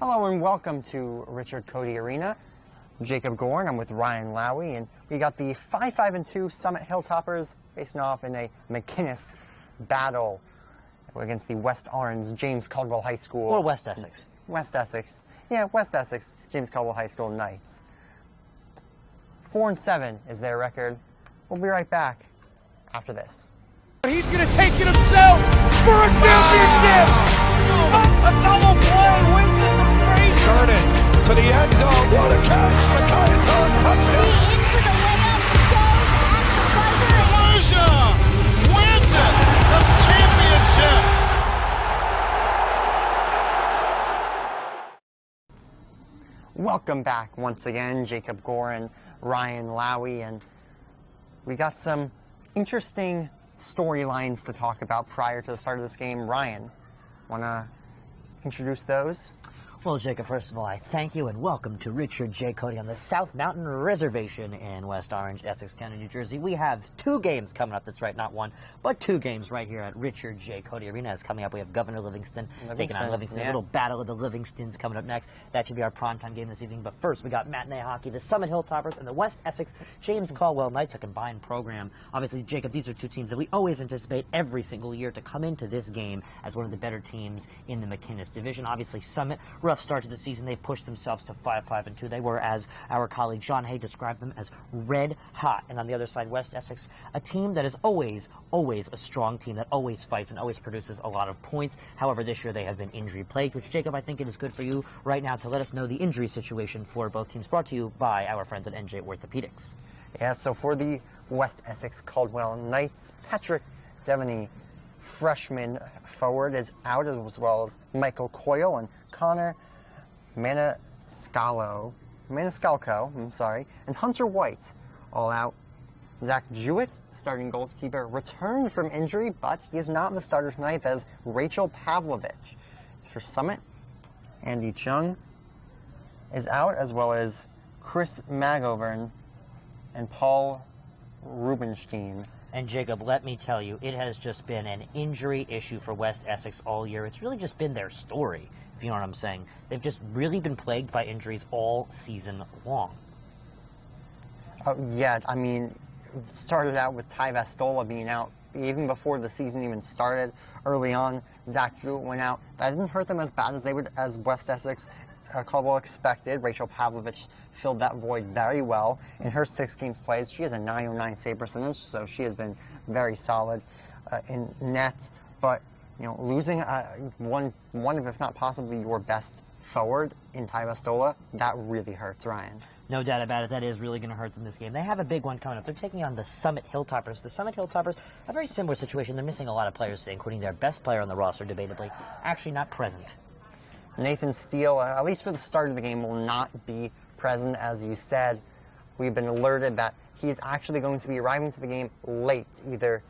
Hello and welcome to Richard Codey Arena. I'm Jacob Gorn. I'm with Ryan Lowy, and we got the 5-5-2 Summit Hilltoppers facing off in a McInnis battle against the West Orange James Caldwell High School. Or West Essex. West Essex. Yeah, West Essex James Caldwell High School Knights. 4-7 is their record. We'll be right back after this. He's going to take it himself for a championship! A double play wins it from Frazier! Turn it to the end zone. What a catch! McInnis on touchdown! Into the layup goes at the buzzer. Wins it! The championship! Welcome back once again, Jacob Gorn, Ryan Lowy, and we got some interesting storylines to talk about prior to the start of this game. Ryan, want to introduce those? Well, Jacob, first of all, I thank you and welcome to Richard J. Codey on the South Mountain Reservation in West Orange, Essex County, New Jersey. We have two games coming up. That's right, not one, but two games right here at Richard J. Codey Arena. Is coming up. We have Governor Livingston taking on Livingston. Yeah. A little battle of the Livingstons coming up next. That should be our primetime game this evening. But first, we got matinee hockey, the Summit Hilltoppers and the West Essex James Caldwell Knights, a combined program. Obviously, Jacob, these are two teams that we always anticipate every single year to come into this game as one of the better teams in the McInnis division. Obviously, Summit, rough start to the season. They pushed themselves to 5-5-2. They were, as our colleague John Hay described them, as red hot. And on the other side, West Essex, a team that is always a strong team that always fights and always produces a lot of points. However, this year they have been injury plagued, which, Jacob, I think it is good for you right now to let us know the injury situation for both teams, brought to you by our friends at NJ Orthopedics. Yeah, so for the West Essex Caldwell Knights, Patrick Devaney, freshman forward, is out, as well as Michael Coyle and Connor Maniscalco, and Hunter White, all out. Zach Jewett, starting goalkeeper, returned from injury, but he is not the starter tonight, as Rachel Pavlovich. For Summit, Andy Chung is out, as well as Chris Magovern and Paul Rubenstein. And Jacob, let me tell you, it has just been an injury issue for West Essex all year. It's really just been their story, if you know what I'm saying. They've just really been plagued by injuries all season long. Yeah, I mean, it started out with Ty Vastola being out even before the season even started. Early on, Zach Jewett went out. That didn't hurt them as bad as West Essex Caldwell expected. Rachel Pavlovich filled that void very well. In her 6 games played, she has a .909 save percentage, so she has been very solid in net. But you know, losing one of, if not possibly your best forward in Ty Vastola, that really hurts, Ryan. No doubt about it. That is really going to hurt them this game. They have a big one coming up. They're taking on the Summit Hilltoppers. The Summit Hilltoppers, a very similar situation. They're missing a lot of players today, including their best player on the roster, debatably, actually not present. Nathan Steele, at least for the start of the game, will not be present. As you said, we've been alerted that he is actually going to be arriving to the game late, either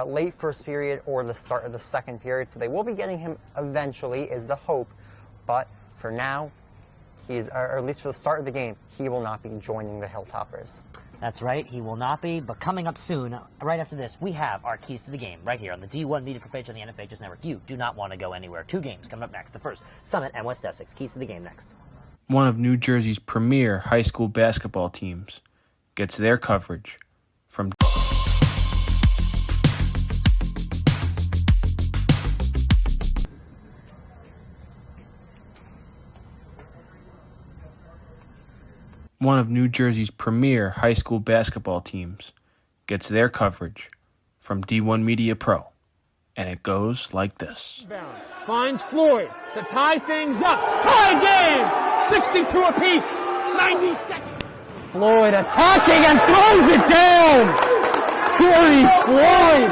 late first period or the start of the second period. So they will be getting him eventually, is the hope. But for now, or at least for the start of the game, he will not be joining the Hilltoppers. That's right, he will not be, but coming up soon, right after this, we have our keys to the game right here on the D1 Media page on the NHIIHL Network. You do not want to go anywhere. 2 games coming up next. The first, Summit and West Essex. Keys to the game next. One of New Jersey's premier high school basketball teams gets their coverage from One of New Jersey's premier high school basketball teams gets their coverage from D1 Media Pro, and it goes like this. Finds Floyd to tie things up. Tie game! 62 apiece. 90 seconds. Floyd attacking and throws it down! Corey Floyd!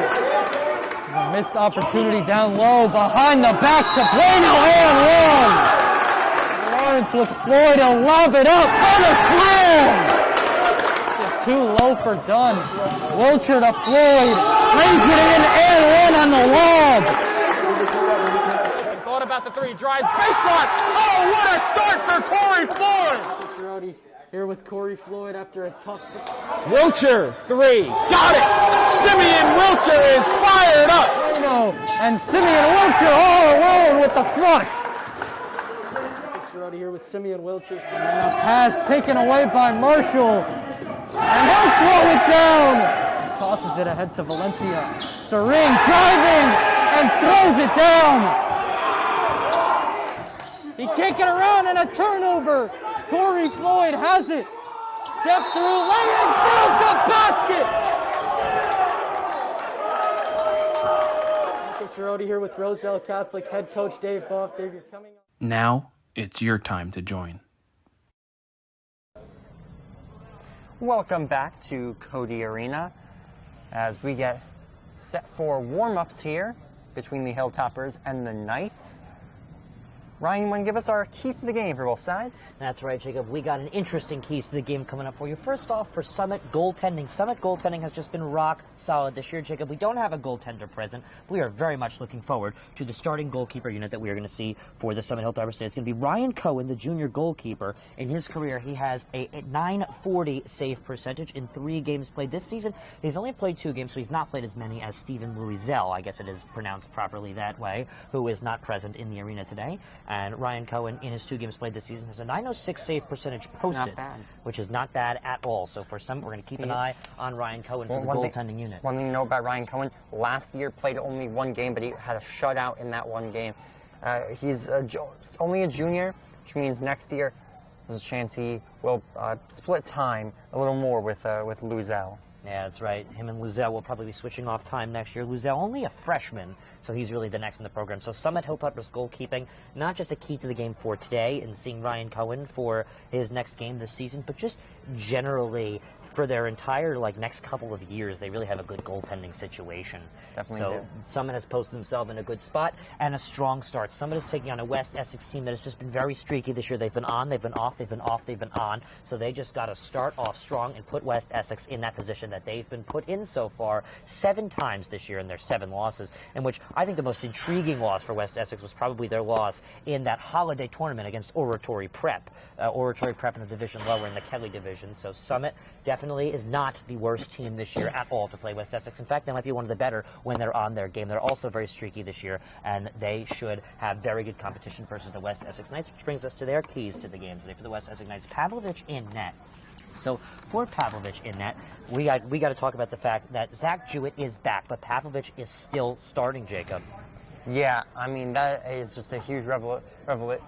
A missed opportunity down low, behind the back to Bueno and 1! Lawrence with Floyd to lob it up on a slam! Too low for Dunn. Wilcher to Floyd, brings it in and 1 on the lob! Thought about the 3, drives baseline. Oh, what a start for Corey Floyd! Rowdy here with Corey Floyd after a tough... Wilcher, 3, got it! Simeon Wilcher is fired up! And Simeon Wilcher all alone with the flush. Rowdy here with Simeon Wilchers. And a pass taken away by Marshall. And he'll throw it down. Tosses it ahead to Valencia. Serene driving and throws it down. He can't get around, and a turnover. Corey Floyd has it. Step through, lay in, build the basket. Marcus Rowdy here with Roselle Catholic head coach Dave Boff. Dave, you're coming up. Now it's your time to join. Welcome back to Codey Arena as we get set for warm-ups here between the Hilltoppers and the Knights. Ryan, you want to give us our keys to the game for both sides? That's right, Jacob. We got an interesting keys to the game coming up for you. First off, for Summit goaltending. Summit goaltending has just been rock solid this year, Jacob. We don't have a goaltender present. We are very much looking forward to the starting goalkeeper unit that we are going to see for the Summit Hilltoppers today. It's going to be Ryan Cohen, the junior goalkeeper. In his career, he has a .940 save percentage in 3 games played this season. He's only played 2 games, so he's not played as many as Stephen Louisel, I guess it is pronounced properly that way, who is not present in the arena today. And Ryan Cohen, in his 2 games played this season, has a .906 save percentage posted, which is not bad at all. So for some, we're going to keep an eye on Ryan Cohen for the goaltending unit. One thing to know about Ryan Cohen, last year played only 1 game, but he had a shutout in that 1 game. He's only a junior, which means next year there's a chance he will split time a little more with Louisel. Yeah, that's right. Him and Louisel will probably be switching off time next year. Louisel, only a freshman, so he's really the next in the program. So Summit Hilltoppers goalkeeping, not just a key to the game for today and seeing Ryan Cohen for his next game this season, but just generally for their entire next couple of years, they really have a good goaltending situation. Definitely so do. Summit has posted themselves in a good spot and a strong start. Summit is taking on a West Essex team that has just been very streaky this year. They've been on, they've been off, they've been off, they've been on. So they just got to start off strong and put West Essex in that position that they've been put in so far 7 times this year in their 7 losses, in which I think the most intriguing loss for West Essex was probably their loss in that holiday tournament against Oratory Prep. Oratory Prep in the division lower in the Kelly division. So Summit definitely is not the worst team this year at all to play West Essex. In fact, they might be one of the better when they're on their game. They're also very streaky this year, and they should have very good competition versus the West Essex Knights, which brings us to their keys to the game today for the West Essex Knights. Pavlovich in net. So for Pavlovich in net, we got to talk about the fact that Zach Jewett is back, but Pavlovich is still starting, Jacob. Yeah, I mean, that is just a huge revelation.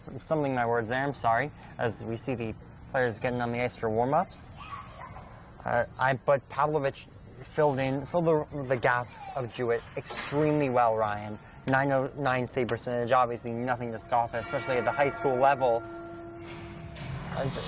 I'm stumbling my words there, I'm sorry, as we see the players getting on the ice for warm-ups. But Pavlovich filled the gap of Jewett extremely well, Ryan. 909 save percentage, obviously nothing to scoff at, especially at the high school level.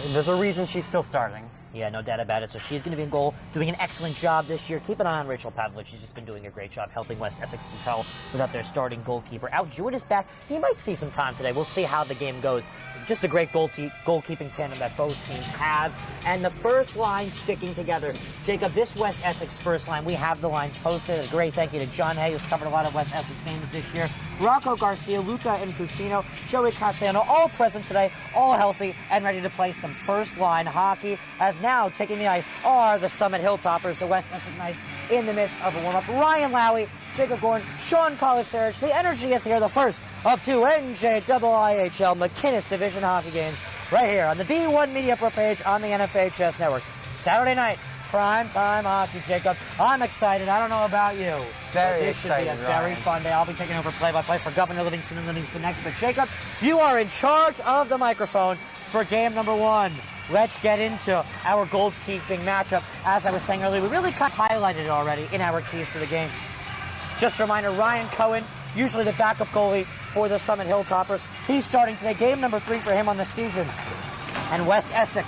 There's a reason she's still starting. Yeah, no doubt about it. So she's going to be in goal, doing an excellent job this year. Keep an eye on Rachel Pavlovich. She's just been doing a great job helping West Essex propel without their starting goalkeeper. Out, Jewett is back. He might see some time today. We'll see how the game goes. Just a great goalkeeping tandem that both teams have. And the first line sticking together. Jacob, this West Essex first line, we have the lines posted. A great thank you to John Hay, who's covered a lot of West Essex games this year. Rocco Garcia, Luca Infusino, Joey Castellano, all present today, all healthy and ready to play some first line hockey. As now taking the ice are the Summit Hilltoppers, the West Essex Knights, in the midst of a warm-up. Ryan Lowy, Jacob Gordon, Sean Colasarich. The energy is here, the first of 2 NHIIHL McInnis Division hockey games right here on the D1 Media Pro page on the NFHS Network. Saturday night, prime time hockey, Jacob. I'm excited. I don't know about you. Very this excited, should be a very Ryan. fun day. I'll be taking over play-by-play for Governor Livingston and Livingston next. But Jacob, you are in charge of the microphone for game number 1. Let's get into our goalkeeping matchup. As I was saying earlier, we really highlighted it already in our keys to the game. Just a reminder, Ryan Cohen, usually the backup goalie for the Summit Hilltoppers. He's starting today, game number 3 for him on the season. And West Essex,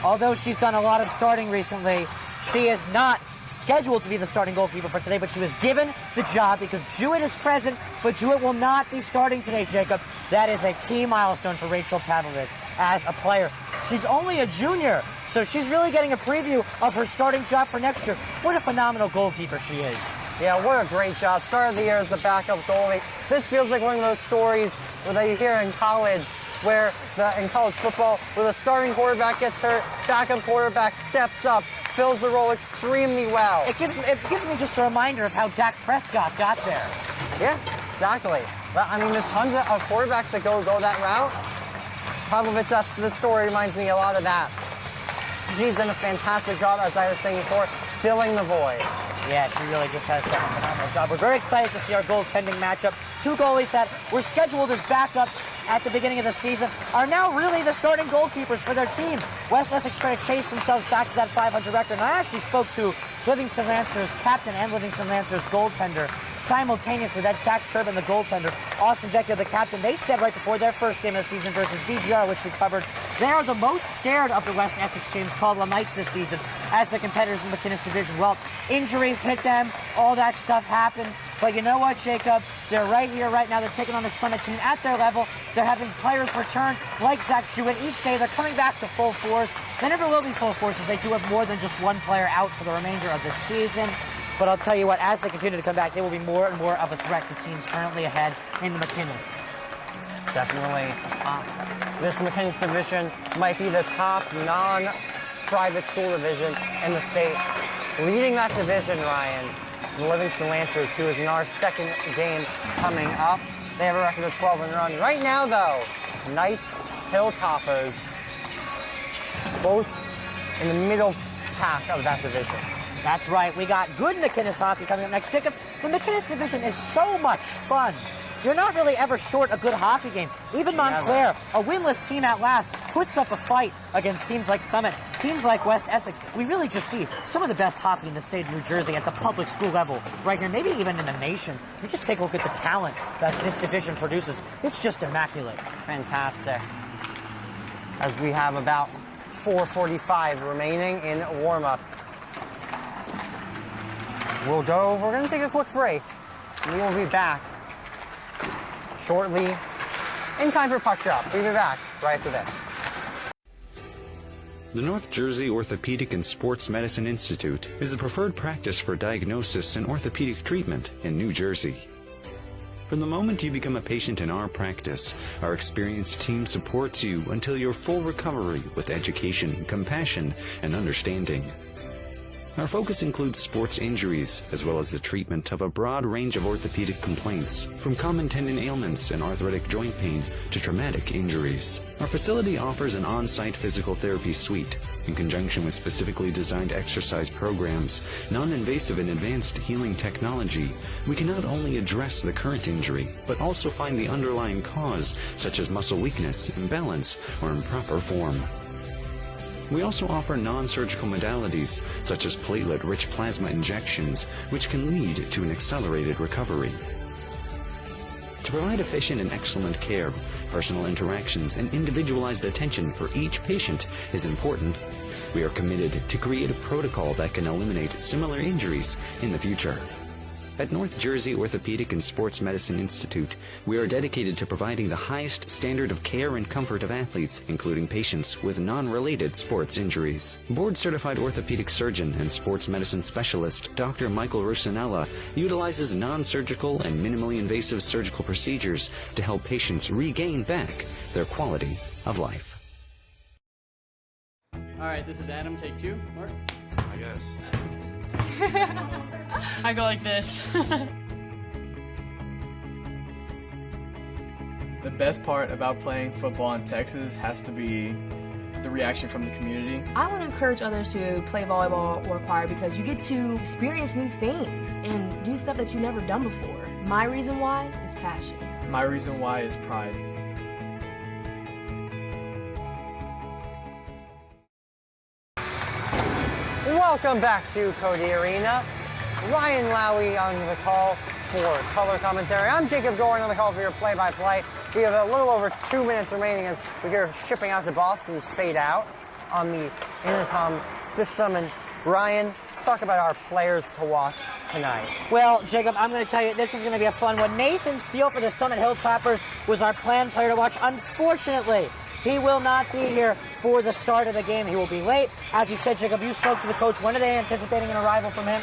although she's done a lot of starting recently, she is not scheduled to be the starting goalkeeper for today, but she was given the job because Jewett is present, but Jewett will not be starting today, Jacob. That is a key milestone for Rachel Pavlovich as a player. She's only a junior, so she's really getting a preview of her starting job for next year. What a phenomenal goalkeeper she is. Yeah, what a great job. Start of the year as the backup goalie. This feels like one of those stories that you hear in college, in college football, where the starting quarterback gets hurt, backup quarterback steps up, fills the role extremely well. It gives me just a reminder of how Dak Prescott got there. Yeah, exactly. I mean, there's tons of quarterbacks that go that route. Pavlovich, this story reminds me a lot of that. She's done a fantastic job, as I was saying before, filling the void. Yeah, she really just has done a phenomenal job. We're very excited to see our goaltending matchup. Two goalies that were scheduled as backups at the beginning of the season are now really the starting goalkeepers for their team. West Essex trying to chase themselves back to that 500 record. And I actually spoke to Livingston Lancers captain and Livingston Lancers goaltender simultaneously. That's Zach Turbin, the goaltender, Austin Jekyll, the captain. They said right before their first game of the season versus DGR, which we covered, they are the most scared of the West Essex James Caldwell Knights this season as the competitors in the McInnis division. Well, injuries hit them, all that stuff happened. But you know what, Jacob? They're right here, right now. They're taking on the Summit team at their level. They're having players return like Zach Jewett. Each day they're coming back to full force. They never will be full force as they do have more than just one player out for the remainder of the season. But I'll tell you what, as they continue to come back, they will be more and more of a threat to teams currently ahead in the McInnis. Definitely. This McInnis division might be the top non-private school division in the state. Leading that division, Ryan, is the Livingston Lancers, who is in our second game coming up. They have a record of 12-1. Right now, though, Knights, Hilltoppers, both in the middle pack of that division. That's right. We got good McInnis hockey coming up next. Jacob, the McInnis division is so much fun. You're not really ever short a good hockey game. Even Montclair, a winless team at last, puts up a fight against teams like Summit, teams like West Essex. We really just see some of the best hockey in the state of New Jersey at the public school level right here, maybe even in the nation. You just take a look at the talent that this division produces. It's just immaculate. Fantastic. As we have about 4:45 remaining in warm-ups. We're going to take a quick break. We will be back shortly in time for Puck Drop. We'll be back right after this. The North Jersey Orthopedic and Sports Medicine Institute is the preferred practice for diagnosis and orthopedic treatment in New Jersey. From the moment you become a patient in our practice, our experienced team supports you until your full recovery with education, compassion, and understanding. Our focus includes sports injuries, as well as the treatment of a broad range of orthopedic complaints, from common tendon ailments and arthritic joint pain to traumatic injuries. Our facility offers an on-site physical therapy suite, in conjunction with specifically designed exercise programs, non-invasive and advanced healing technology. We can not only address the current injury, but also find the underlying cause, such as muscle weakness, imbalance, or improper form. We also offer non-surgical modalities, such as platelet-rich plasma injections, which can lead to an accelerated recovery. To provide efficient and excellent care, personal interactions and individualized attention for each patient is important. We are committed to create a protocol that can eliminate similar injuries in the future. At North Jersey Orthopedic and Sports Medicine Institute, we are dedicated to providing the highest standard of care and comfort of athletes, including patients with non-related sports injuries. Board-certified orthopedic surgeon and sports medicine specialist Dr. Michael Russinella utilizes non-surgical and minimally invasive surgical procedures to help patients regain back their quality of life. All right, this is Adam. Take two. Mark? I guess. I go like this. The best part about playing football in Texas has to be the reaction from the community. I want to encourage others to play volleyball or choir because you get to experience new things and do stuff that you've never done before. My reason why is passion. My reason why is pride. Welcome back to Codey Arena. Ryan Lowy on the call for color commentary. I'm Jacob Gorin on the call for your play-by-play. We have a little over 2 minutes remaining as we hear shipping out to Boston fade out on the intercom system. And Ryan, let's talk about our players to watch tonight. Well, Jacob, I'm going to tell you, this is going to be a fun one. Nathan Steele for the Summit Hilltoppers was our planned player to watch. Unfortunately, he will not be here for the start of the game. He will be late. As you said, Jacob, you spoke to the coach. When are they anticipating an arrival from him?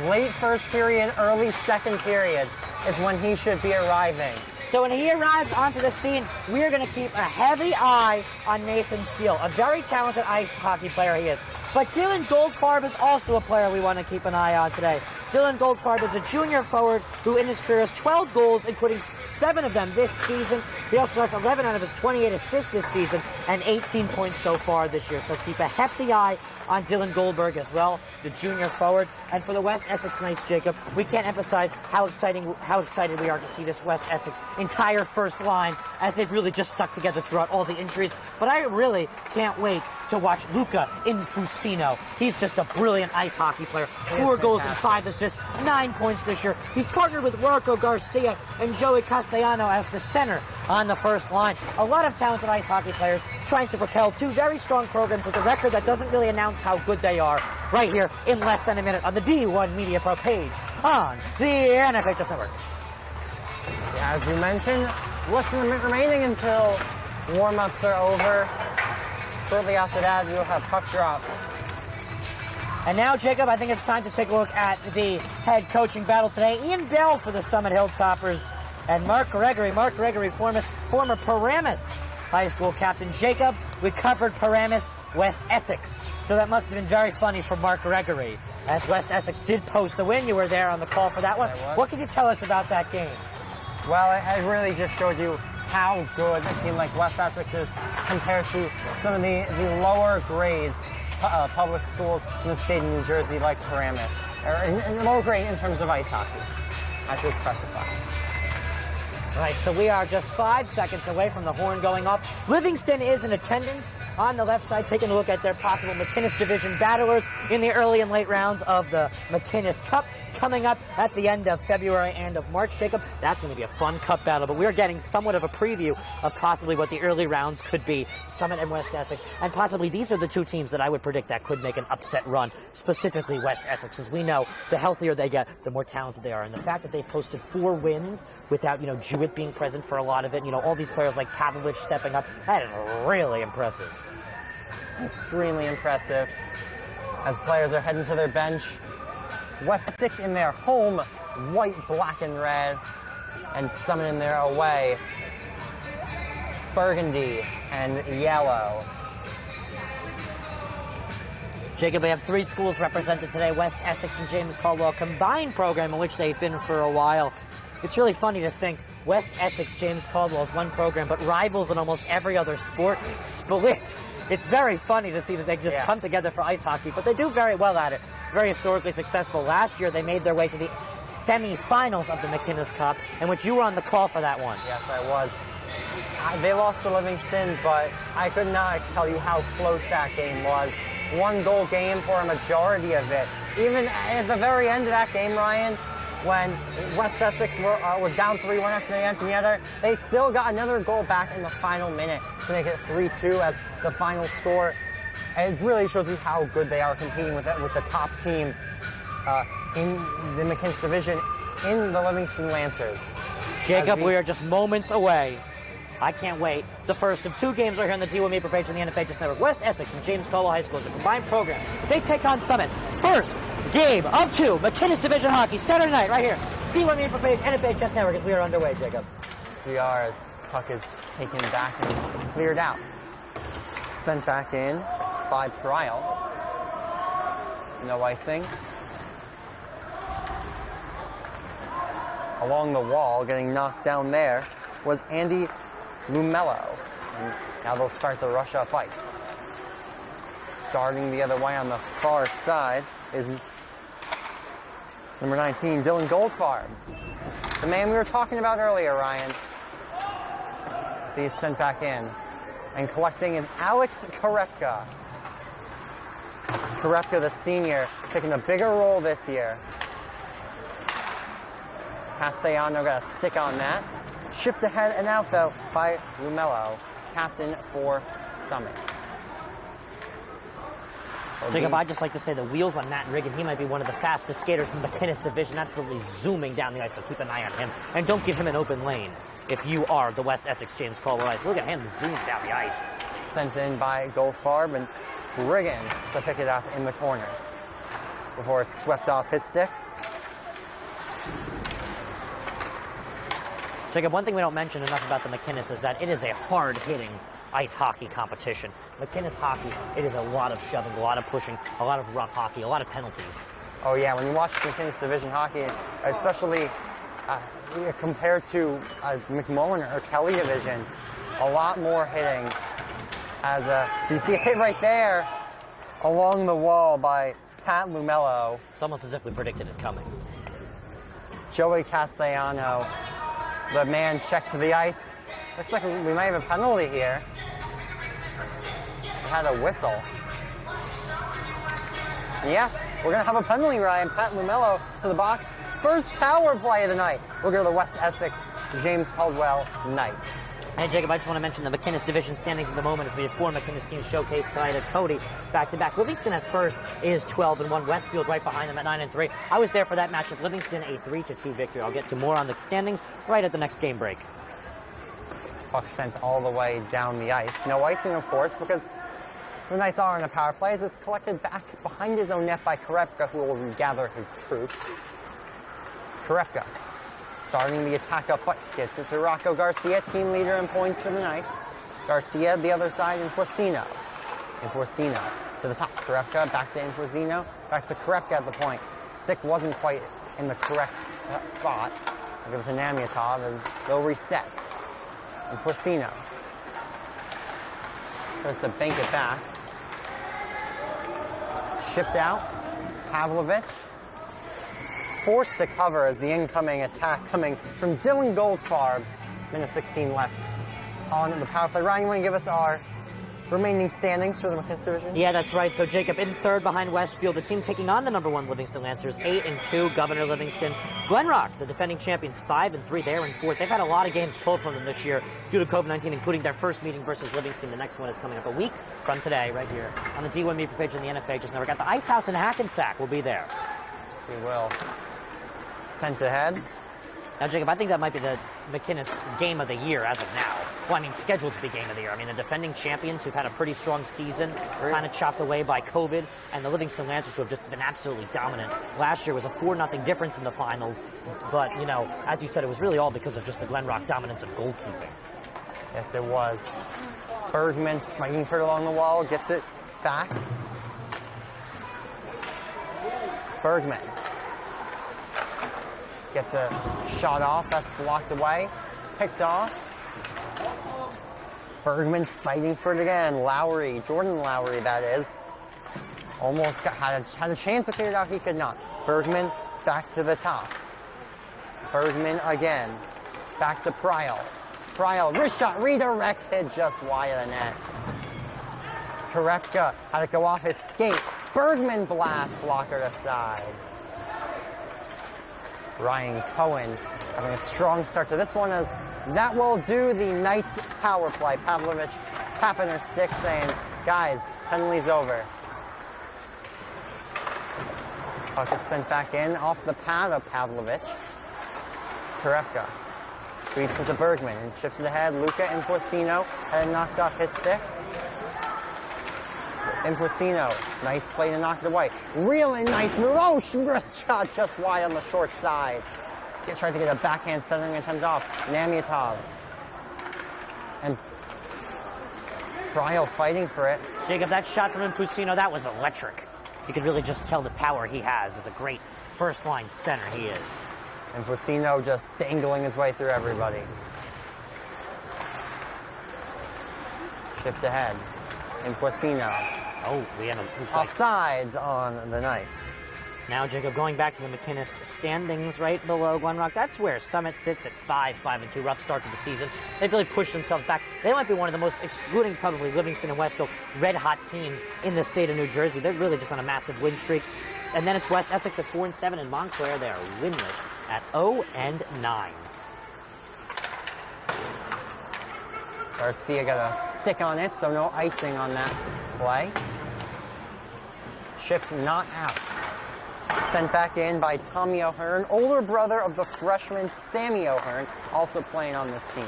Late first period, early second period is when he should be arriving. So when he arrives onto the scene, we're going to keep a heavy eye on Nathan Steele, a very talented ice hockey player he is. But Dylan Goldfarb is also a player we want to keep an eye on today. Dylan Goldfarb is a junior forward who in his career has 12 goals, including 7 of them this season. He also has 11 out of his 28 assists this season and 18 points so far this year. So let's keep a hefty eye on Dylan Goldberg as well, the junior forward. And for the West Essex Knights, Jacob, we can't emphasize how excited we are to see this West Essex entire first line, as they've really just stuck together throughout all the injuries. But I really can't wait to watch Luca Infusino. He's just a brilliant ice hockey player. 4 goals and 5 assists, 9 points this year. He's partnered with Rocco Garcia and Joey Castellano as the center on the first line. A lot of talented ice hockey players trying to propel 2 very strong programs with a record that doesn't really announce how good they are right here in less than a minute on the D1 Media Pro page on the NHIIHL Network. Yeah, as you mentioned, less than a minute remaining until warm-ups are over. Shortly after that, we'll have puck drop. And now, Jacob, I think it's time to take a look at the head coaching battle today. Ian Bell for the Summit Hilltoppers and Mark Gregory. Mark Gregory, former Paramus High School captain. Jacob, we covered Paramus, West Essex. So that must have been very funny for Mark Gregory, as West Essex did post the win. You were there on the call for that one. What can you tell us about that game? Well, it really just showed you how good a team like West Essex is compared to some of the lower grade public schools in the state of New Jersey, like Paramus, or in lower grade in terms of ice hockey, I should specify. Right, so we are just 5 seconds away from the horn going off. Livingston is in attendance on the left side, taking a look at their possible McInnis Division battlers in the early and late rounds of the McInnis Cup coming up at the end of February and of March. Jacob, that's going to be a fun cup battle, but we're getting somewhat of a preview of possibly what the early rounds could be. Summit and West Essex, and possibly these are the 2 teams that I would predict that could make an upset run, specifically West Essex, as we know the healthier they get, the more talented they are. And the fact that they've posted 4 wins without, Jewett being present for a lot of it, all these players like Pavlovich stepping up, that is really impressive. Extremely impressive. As players are heading to their bench, West Essex in their home, white, black, and red, and Summit in their away, burgundy and yellow. Jacob, we have 3 schools represented today, West Essex and James-Caldwell combined program in which they've been for a while. It's really funny to think West Essex, James-Caldwell is one program, but rivals in almost every other sport split. It's very funny to see that they just come together for ice hockey, but they do very well at it. Very historically successful. Last year, they made their way to the semi-finals of the McInnis Cup, in which you were on the call for that one. Yes, I was. They lost to Livingston, but I could not tell you how close that game was. 1-goal game for a majority of it. Even at the very end of that game, Ryan, when West Essex was down 3-1 after they emptied the other, they still got another goal back in the final minute to make it 3-2 as the final score. And it really shows you how good they are competing with the top team in the McInnis Division in the Livingston Lancers. Jacob, we are just moments away. I can't wait. The first of 2 games right here on the D1 Media page on the NHIIHL Network. West Essex and James-Caldwell High School is a combined program. They take on Summit. First game of 2, McInnis Division Hockey, Saturday night, right here. D1 Media page, NHIIHL Network, as we are underway, Jacob. Yes, we are, as puck is taken back and cleared out. Sent back in by Pryal. No icing. Along the wall, getting knocked down there, was Andy Lumello. And now they'll start the rush up ice. Darting the other way on the far side is number 19, Dylan Goldfarb. The man we were talking about earlier, Ryan. See, it's sent back in. And collecting is Alex Karepka. Karepka, the senior, taking a bigger role this year. Castellano got a stick on that. Shipped ahead and out, though, by Lumello, captain for Summit. Jacob, I'd just like to say the wheels on Matt Riggin. He might be one of the fastest skaters from the McInnis Division, absolutely zooming down the ice, so keep an eye on him. And don't give him an open lane if you are the West Essex James-Caldwell ice. Look at him zooming down the ice. Sent in by Goldfarb and Riggin to pick it up in the corner before it's swept off his stick. Jacob, one thing we don't mention enough about the McInnis is that it is a hard-hitting ice hockey competition. McInnis hockey, it is a lot of shoving, a lot of pushing, a lot of rough hockey, a lot of penalties. Oh yeah, when you watch McInnis Division hockey, especially compared to McMullen or Kelly division, a lot more hitting. You see a hit right there along the wall by Pat Lumello. It's almost as if we predicted it coming. Joey Castellano, the man checked to the ice. Looks like we might have a penalty here. We had a whistle. Yeah, we're going to have a penalty, Ryan. Pat Lumello to the box. First power play of the night. We'll go to the West Essex James Caldwell Knights. And Jacob, I just want to mention the McInnis division standings at the moment as we have 4 McInnis teams showcased tonight at Codey back-to-back. Livingston at first is 12-1. Westfield right behind them at 9-3. I was there for that matchup. Livingston a 3-2 victory. I'll get to more on the standings right at the next game break. Puck sent all the way down the ice. No icing, of course, because the Knights are in a power play as it's collected back behind his own net by Korepka, who will regather his troops. Korepka starting the attack up, but gets it to Rocco Garcia, team leader in points for the Knights. Garcia the other side, Enforcino. Enforcino to the top. Korepka back to Enforcino, back to Korepka at the point. Stick wasn't quite in the correct spot. I'll give it to Namiatov as they'll reset. Enforcino tries to bank it back. Shipped out. Pavlovich forced to cover as the incoming attack coming from Dylan Goldfarb. Minute 16 left on the power play. Ryan, you want to give us our remaining standings for the McInnis division? Yeah, that's right. So Jacob in third behind Westfield, the team taking on the #1 Livingston Lancers, 8-2. Governor Livingston. Glenrock, the defending champions, 5-3. They're in fourth. They've had a lot of games pulled from them this year due to COVID-19, including their first meeting versus Livingston. The next one is coming up a week from today, right here on the D1 media page in the NFA. Just never got the Ice House in Hackensack. Will be there. Yes, we will. Sent ahead. Now, Jacob, I think that might be the McInnis game of the year as of now. Well, I mean, scheduled to be game of the year. I mean, the defending champions who've had a pretty strong season, kind of chopped away by COVID, and the Livingston Lancers who have just been absolutely dominant. Last year was a 4-0 difference in the finals, but, you know, as you said, it was really all because of just the Glenrock dominance of goalkeeping. Yes, it was. Bergman fighting for it along the wall, gets it back. Bergman gets a shot off, that's blocked away, picked off. Bergman fighting for it again. Lowry, Jordan Lowry, that is. Almost had a chance to clear it out, he could not. Bergman back to the top. Bergman again, back to Pryal. Pryal, wrist shot, redirected just wide of the net. Korepka had to go off his skate. Bergman blast, blocker aside. Ryan Cohen having a strong start to this one as that will do the Knights power play. Pavlovich tapping her stick saying, guys, penalty's over. Puck is sent back in off the pad of Pavlovich. Korepka sweeps it to Bergman and chips it ahead. Luca Enforcino had knocked off his stick. Enforcino, nice play to knock it away. Really nice move. Oh, wrist shot just wide on the short side. Tried to get a backhand centering attempt off. Namiatov. And Pryal fighting for it. Jacob, that shot from Enforcino, that was electric. You could really just tell the power he has as a great first-line center he is. Enforcino just dangling his way through everybody. Shift ahead. Enforcino. Oh, we have a offsides on the Knights. Now, Jacob, going back to the McInnis standings right below Glenrock, that's where Summit sits at 5-2. Rough start to the season. They've really pushed themselves back. They might be one of the most, excluding probably Livingston and Westfield, red-hot teams in the state of New Jersey. They're really just on a massive win streak. And then it's West Essex at 4-7, and Montclair, they are winless at 0-9. Garcia got a stick on it, so no icing on that play. Shipped not out. Sent back in by Tommy O'Hearn, older brother of the freshman Sammy O'Hearn, also playing on this team.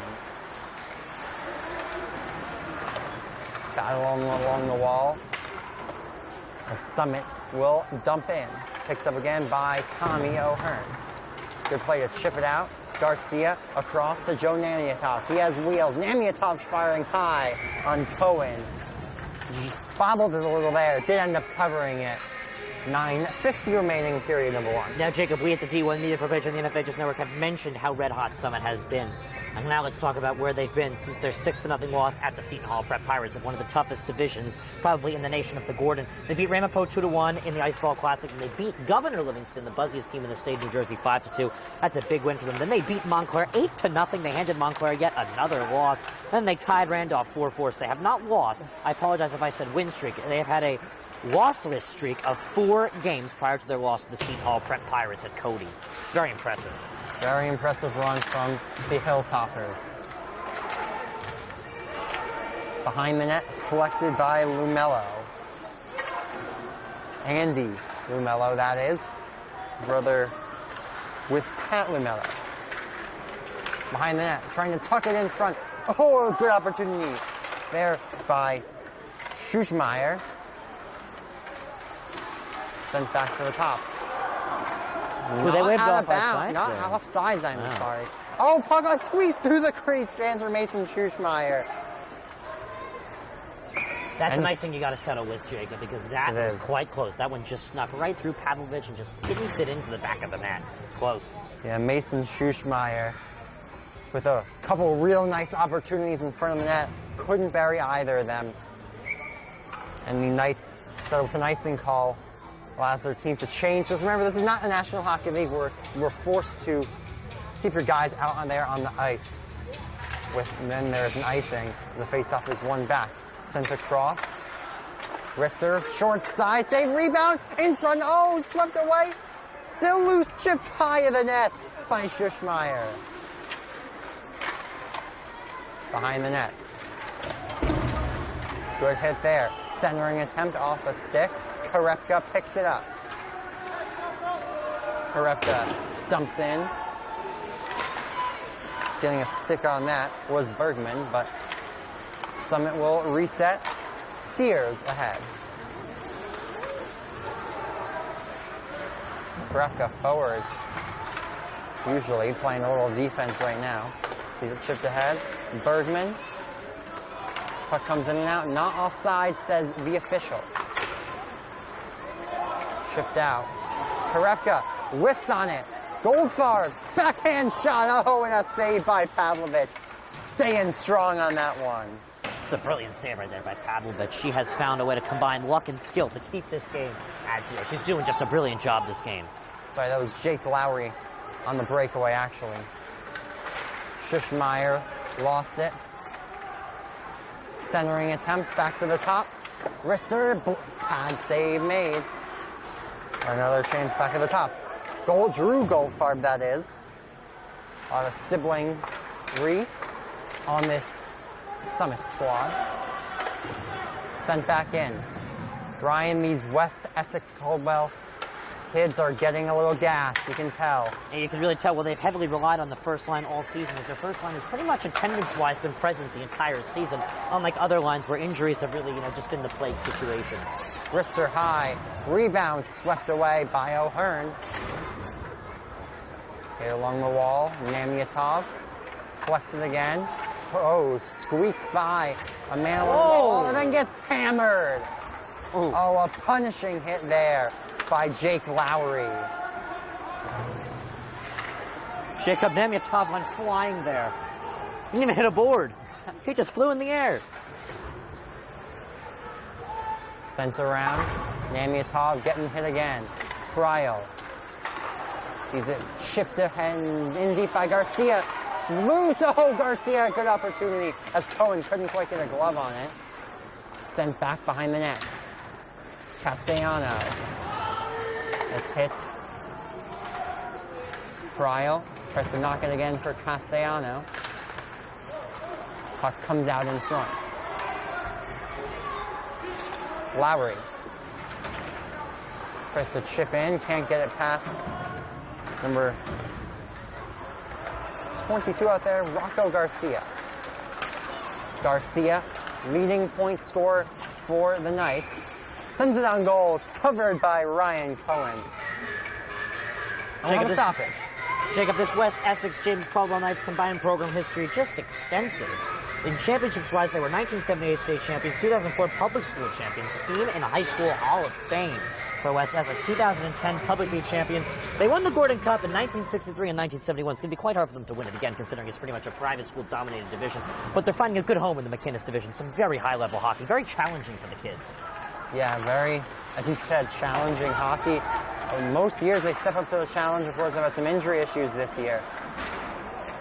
Battle along the wall. The Summit will dump in. Picked up again by Tommy O'Hearn. Good play to chip it out. Garcia across to Joe Namiatov. He has wheels. Namiatov firing high on Cohen. Bobbled it a little there. Did end up covering it. 9:50 remaining in period number 1. Now, Jacob, we at the D1 Media Pro page on the NFHS Network have mentioned how red hot Summit has been. And now let's talk about where they've been since their 6-0 loss at the Seton Hall Prep Pirates of one of the toughest divisions, probably in the nation of the Gordon. They beat Ramapo 2-1 in the Ice Ball Classic, and they beat Governor Livingston, the buzziest team in the state, New Jersey, 5-2. That's a big win for them. Then they beat Montclair 8-0. They handed Montclair yet another loss. Then they tied Randolph 4-4. So they have not lost. I apologize if I said win streak. They have had a lossless streak of 4 games prior to their loss to the Seton Hall Prep Pirates at Codey. Very impressive. Very impressive run from the Hilltoppers. Behind the net, collected by Lumello. Andy Lumello, that is. Brother with Pat Lumello. Behind the net, trying to tuck it in front. Oh, good opportunity there by Schuschmeier. Sent back to the top. Well, they waved off offsides. Not offsides, I'm sorry. Oh, puck got squeezed through the crease. Transfer Mason Schuschmeier. That's a nice thing you got to settle with, Jacob, because that was quite close. That one just snuck right through Pavlovich and just didn't fit into the back of the net. It's close. Yeah, Mason Schuschmeier with a couple real nice opportunities in front of the net. Couldn't bury either of them. And the Knights settled with an icing call. Allows their team to change. Just remember, this is not the National Hockey League where we're forced to keep your guys out on there on the ice. And then there's an icing. The faceoff is won back. Sent across. Wrister, short side, save, rebound, in front. Oh, swept away. Still loose, chipped high of the net by Schuschmeier. Behind the net. Good hit there. Centering attempt off a stick. Karepka picks it up. Karepka dumps in. Getting a stick on that was Bergman, but Summit will reset. Sears ahead. Karepka forward. Usually playing a little defense right now. Sees it chipped ahead. Bergman. Puck comes in and out. Not offside, says the official. Chipped out. Karepka whiffs on it. Goldfarb, backhand shot. Oh, and a save by Pavlovich. Staying strong on that one. It's a brilliant save right there by Pavlovich. She has found a way to combine luck and skill to keep this game at 0. She's doing just a brilliant job this game. Sorry, that was Jake Lowry on the breakaway, actually. Schuschmeier lost it. Centering attempt back to the top. Wrister, pad save made. Another change back at the top. Drew Goldfarb, that is. A lot of sibling 3 on this Summit squad. Sent back in. Brian, these West Essex-Caldwell kids are getting a little gas, you can tell. And you can really tell, well, they've heavily relied on the first line all season, as their first line has pretty much attendance-wise been present the entire season, unlike other lines where injuries have really, just been the plague situation. Wrister high, rebound swept away by O'Hearn. Hit along the wall, Namiatov collects it again. Oh, squeaks by a man along the wall and then gets hammered. Ooh. Oh, a punishing hit there by Jake Lowry. Jacob Namiatov went flying there. He didn't even hit a board. He just flew in the air. Sent around. Namiatov getting hit again. Cryo sees it chipped ahead in deep by Garcia. It's loose. Oh, Garcia, good opportunity as Cohen couldn't quite get a glove on it. Sent back behind the net. Castellano. It's hit. Cryo tries to knock it again for Castellano. Puck comes out in front. Lowry tries to chip in, can't get it past number 22 out there, Rocco Garcia. Garcia, leading point scorer for the Knights, sends it on goal. It's covered by Ryan Cohen. Jacob, stoppage. Jacob, this West Essex James Caldwell Knights combined program history just extensive. In championships-wise, they were 1978 state champions, 2004 public school champions, team in High School Hall of Fame. for West Essex. 2010 Public League champions. They won the Gordon Cup in 1963 and 1971. It's going to be quite hard for them to win it again, considering it's pretty much a private school-dominated division. But they're finding a good home in the McInnis division. Some very high-level hockey, very challenging for the kids. Yeah, very, as you said, challenging hockey. Most years they step up to the challenge. Of course, they've had some injury issues this year.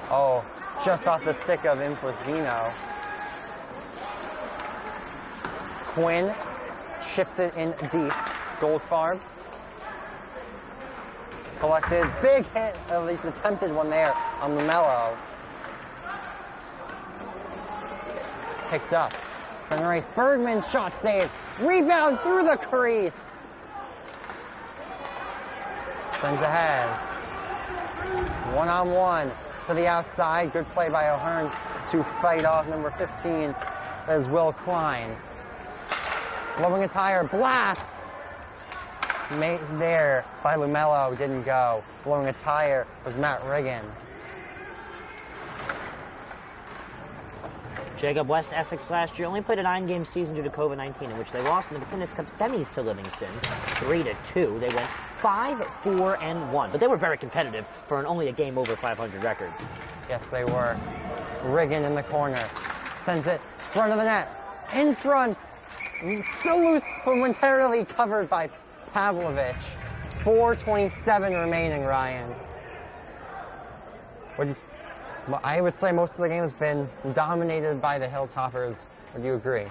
Oh, just off the stick of Infosino. Quinn ships it in deep. Goldfarb collected. Big hit, at least attempted one there on LaMelo. Picked up. Center ice. Bergman shot save. Rebound through the crease. Sends ahead. One-on-one to the outside. Good play by O'Hearn to fight off number 15. That is Will Klein. Blowing a tire. Blast. Mates there by LaMelo. Didn't go. Blowing a tire was Matt Riggin. Jacob, West Essex last year only played a 9-game season due to COVID-19, in which they lost in the McInnis Cup semis to Livingston, 3-2. They went 5-4-1, but they were very competitive for only a game over 500 record. Yes, they were. Riggin in the corner. Sends it front of the net. In front. Still loose, momentarily covered by Pavlovich. 4:27 remaining, Ryan. I would say most of the game has been dominated by the Hilltoppers. Would you agree?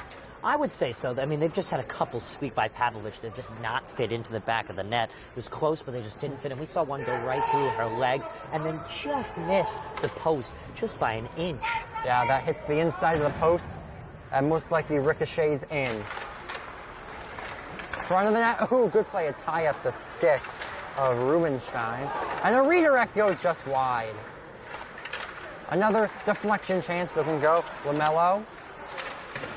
I would say so. I mean, they've just had a couple squeak by Pavlovich that just not fit into the back of the net. It was close, but they just didn't fit. And we saw one go right through her legs and then just miss the post just by an inch. Yeah, that hits the inside of the post and most likely ricochets in. Front of the net. Oh, good play. A tie up the stick of Rubenstein. And a redirect goes just wide. Another deflection chance doesn't go. LaMelo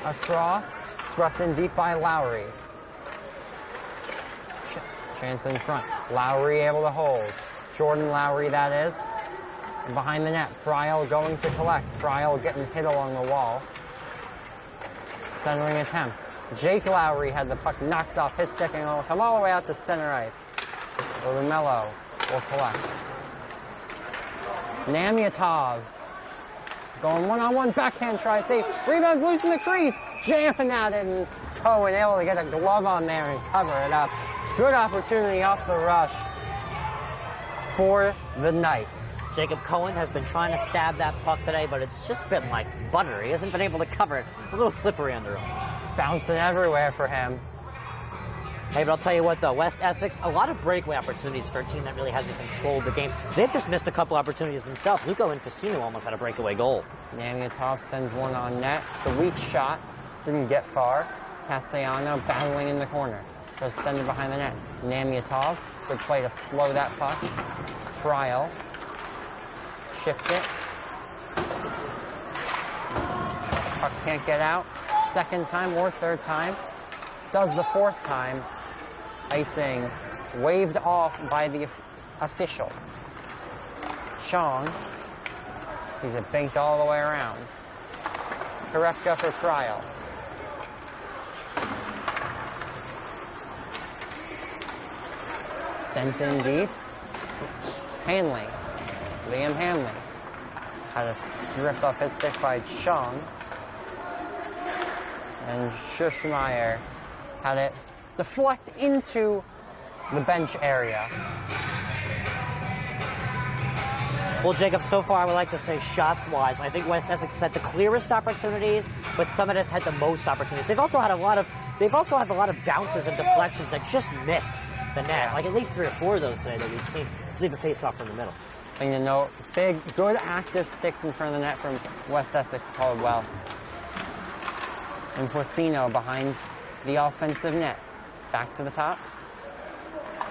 across, swept in deep by Lowry. Chance in front. Lowry able to hold. Jordan Lowry, that is. And behind the net, Pryal going to collect. Pryal getting hit along the wall. Centering attempts. Jake Lowry had the puck knocked off his stick and it'll come all the way out to center ice. LaMelo will collect. Namiatov going one-on-one backhand try save. Rebounds loose in the crease. Jamming that and Cohen able to get a glove on there and cover it up. Good opportunity off the rush for the Knights. Jacob Cohen has been trying to stab that puck today, but it's just been like butter. He hasn't been able to cover it. A little slippery under him. Bouncing everywhere for him. Hey, but I'll tell you what, though. West Essex, a lot of breakaway opportunities for a team that really hasn't controlled the game. They've just missed a couple opportunities themselves. Luco Infosino almost had a breakaway goal. Namiatov sends one on net. It's a weak shot. Didn't get far. Castellano battling in the corner. Goes send it behind the net. Namiatov, good play to slow that puck. Pryal ships it. Puck can't get out. Second time or third time. Does the fourth time. Icing waved off by the official. Chong sees it banked all the way around. Karefka for Pryal. Sent in deep. Hanley. Liam Hanley. Had it stripped off his stick by Chong. And Schuschmeier had it deflect into the bench area. Well, Jacob, so far I would like to say shots-wise, I think West Essex had the clearest opportunities, but Summit has had the most opportunities. They've also had a lot of bounces and deflections that just missed the net. Like at least 3 or 4 of those today that we've seen leave a face-off from the middle. Thing to note, big, good active sticks in front of the net from West Essex-Caldwell. And Forcino behind the offensive net. Back to the top.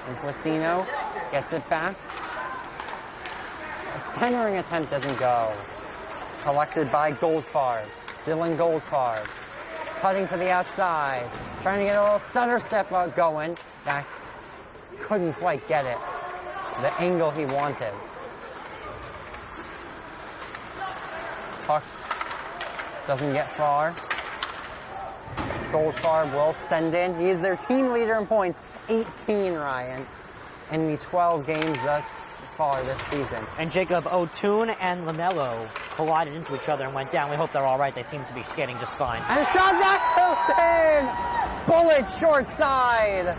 And Forcino gets it back. A centering attempt doesn't go. Collected by Goldfarb. Dylan Goldfarb. Cutting to the outside. Trying to get a little stutter step going. Back. Couldn't quite get it. The angle he wanted. Puck doesn't get far. Goldfarb will send in. He is their team leader in points. 18, Ryan, in the 12 games thus far this season. And Jacob, O'Toole and LaMelo collided into each other and went down. We hope they're all right. They seem to be skating just fine. And a shot that goes in! Bullet short side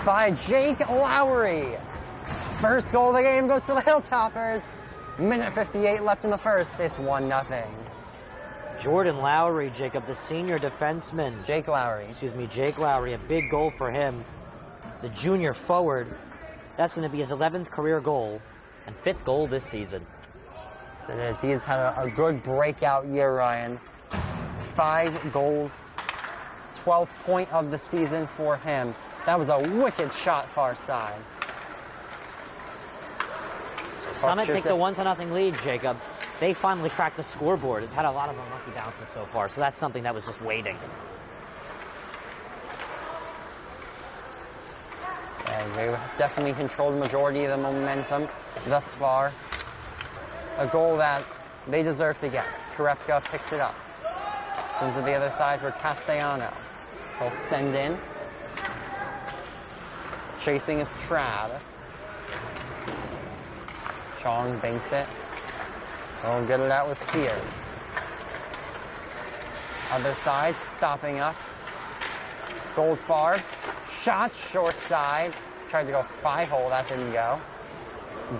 by Jake Lowry. First goal of the game goes to the Hilltoppers. Minute 58 left in the first. It's 1-0. Jordan Lowry, Jacob, the senior defenseman. Jake Lowry. Excuse me, Jake Lowry, a big goal for him. The junior forward. That's going to be his 11th career goal and 5th goal this season. Yes, it is. He has had a good breakout year, Ryan. 5 goals, 12th point of the season for him. That was a wicked shot far side. Summit take the 1-0 lead, Jacob. They finally cracked the scoreboard. They've had a lot of unlucky bounces so far, so that's something that was just waiting. And they definitely controlled the majority of the momentum thus far. It's a goal that they deserve to get. Korepka picks it up. Sends it to the other side for Castellano. He'll send in. Chasing is Trav. Chong banks it. Oh, get it out with Sears. Other side, stopping up. Goldfarb. Shot short side. Tried to go 5-hole, that didn't go.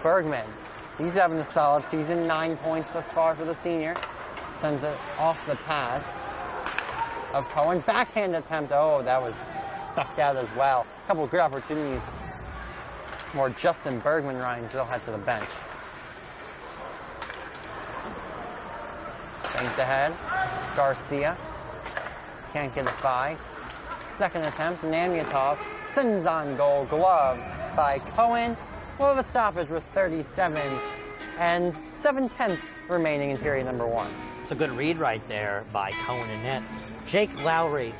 Bergman. He's having a solid season. 9 points thus far for the senior. Sends it off the pad of Cohen. Backhand attempt. Oh, that was stuffed out as well. A couple of good opportunities. More Justin Bergman, Ryan still head to the bench. Banked ahead. Garcia. Can't get it by. Second attempt. Namiatov sends on goal. Gloved by Cohen. We'll have a stoppage with 37 and 7/10 remaining in period number 1. It's a good read right there by Cohen and net. Jake Lowry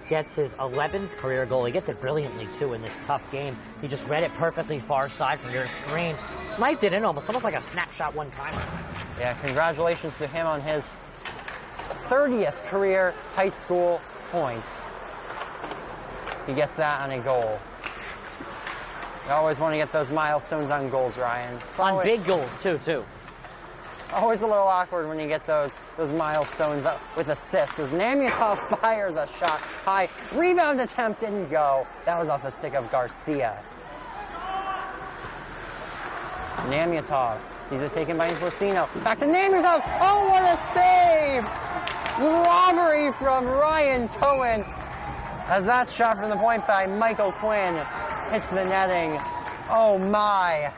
gets his 11th career goal. He gets it brilliantly, too, in this tough game. He just read it perfectly far side from your screen. Sniped it in almost like a snapshot one-timer. Yeah, congratulations to him on his 30th career high school point. He gets that on a goal. You always want to get those milestones on goals, Ryan. It's on big goals, too. Always a little awkward when you get those milestones up with assists. As Namiatov fires a shot high. Rebound attempt didn't go. That was off the stick of Garcia. Namiatov sees it taken by Infosino. Back to Namiatov. Oh, what a save! Robbery from Ryan Cohen. As that shot from the point by Michael Quinn hits the netting. Oh my.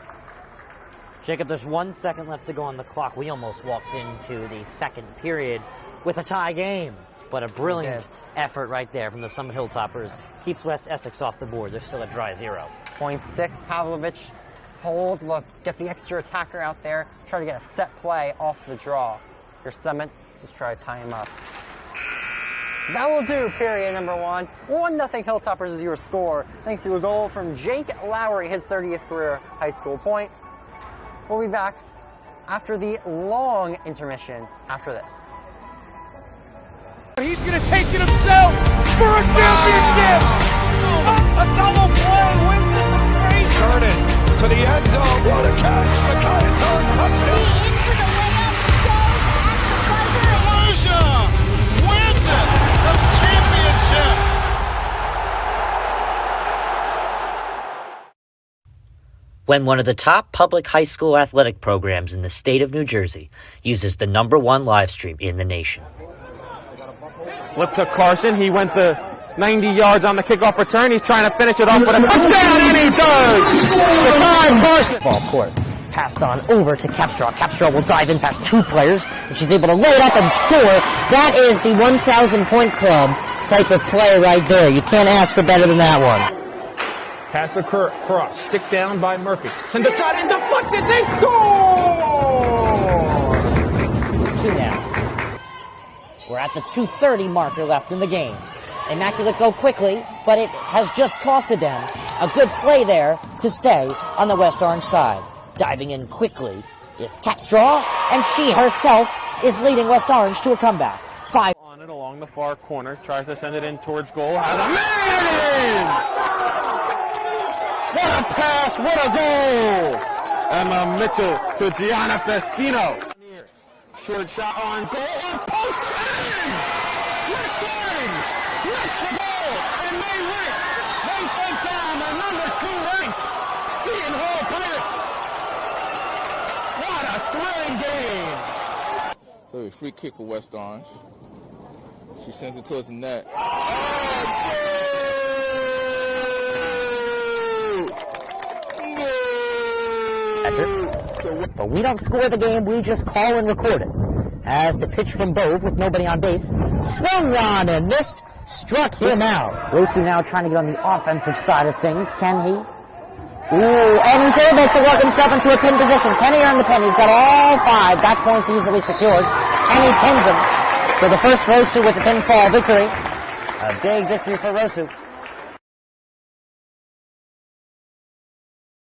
Jacob, there's 1 second left to go on the clock. We almost walked into the second period with a tie game. But a brilliant effort right there from the Summit Hilltoppers keeps West Essex off the board. They're still at dry 0. Point 6, Pavlovich hold, look, get the extra attacker out there, try to get a set play off the draw. Your Summit, just try to tie him up. That will do, period number 1. 1-0 Hilltoppers is your score, thanks to a goal from Jake Lowry, his 30th career high school point. We'll be back after the long intermission after this. He's going to take it himself for a championship! A double play wins it from Frazier! Turn it to the end zone. What a catch! McInnis on touchdown! Into the layup goes at the buzzer. Wins it! The championship! When one of the top public high school athletic programs in the state of New Jersey uses the #1 live stream in the nation. Flip to Carson. He went the 90 yards on the kickoff return. He's trying to finish it off with a touchdown, and he does! Jakai Carson. Ball court. Passed on over to Capstraw. Capstraw will dive in past 2 players, and she's able to load up and score. That is the 1,000-point club type of play right there. You can't ask for better than that one. Pass across. Stick down by Murphy. Send a shot and deflected. They score! 2 now. We're at the 2:30 marker left in the game. Immaculate go quickly, but it has just costed them a good play there to stay on the West Orange side. Diving in quickly is Capstraw, and she herself is leading West Orange to a comeback. 5 on it along the far corner, tries to send it in towards goal, has a man! What a pass, what a goal! Emma Mitchell to Gianna Festino. Short shot on goal, off post, bang! West Orange gets the goal, and they win. They take down the number 2 ranked Seton Hall Pirates. What a thrilling game! So a free kick for West Orange. She sends it towards the net. But we don't score the game, we just call and record it. As the pitch from Bove with nobody on base, swung on and missed, struck him out. Rosu now trying to get on the offensive side of things. Can he? Ooh, and he's able to work himself into a pin position. Can he earn the pin? He's got all 5 back points easily secured, and he pins him. So the first Rosu with the pinfall victory. A big victory for Rosu.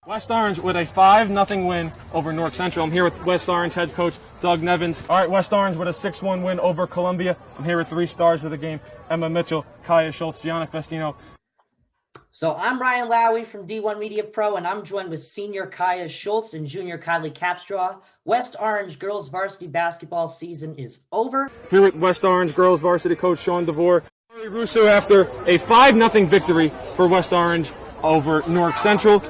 West Orange with a 5-0 win over North Central. I'm here with West Orange head coach Doug Nevins. All right, West Orange with a 6-1 win over Columbia. I'm here with 3 stars of the game: Emma Mitchell, Kaya Schultz, Gianna Festino. So I'm Ryan Lowy from D1 Media Pro, and I'm joined with senior Kaya Schultz and junior Kylie Capstraw. West Orange girls varsity basketball season is over. Here with West Orange girls varsity coach Sean DeVore. Russo after a 5-0 victory for West Orange over North Central.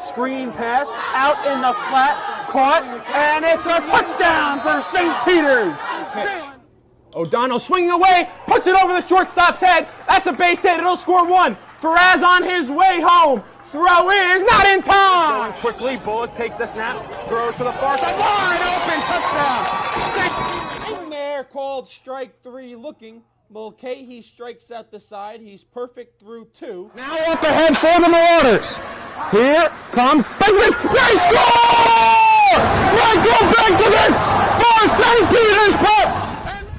Screen pass out in the flat, caught, and it's a touchdown for St. Peter's. O'Donnell swinging away, puts it over the shortstop's head. That's a base hit. It'll score 1. Faraz on his way home. Throw is not in time. Going quickly, Bullock takes the snap, throws to the far side. Wide open touchdown. In there, called strike 3 looking. Mulcahy strikes out the side. He's perfect through 2. Now up ahead for the Marauders. Here comes Benkovitz. They score! Michael Benkovitz for St. Peter's Pep.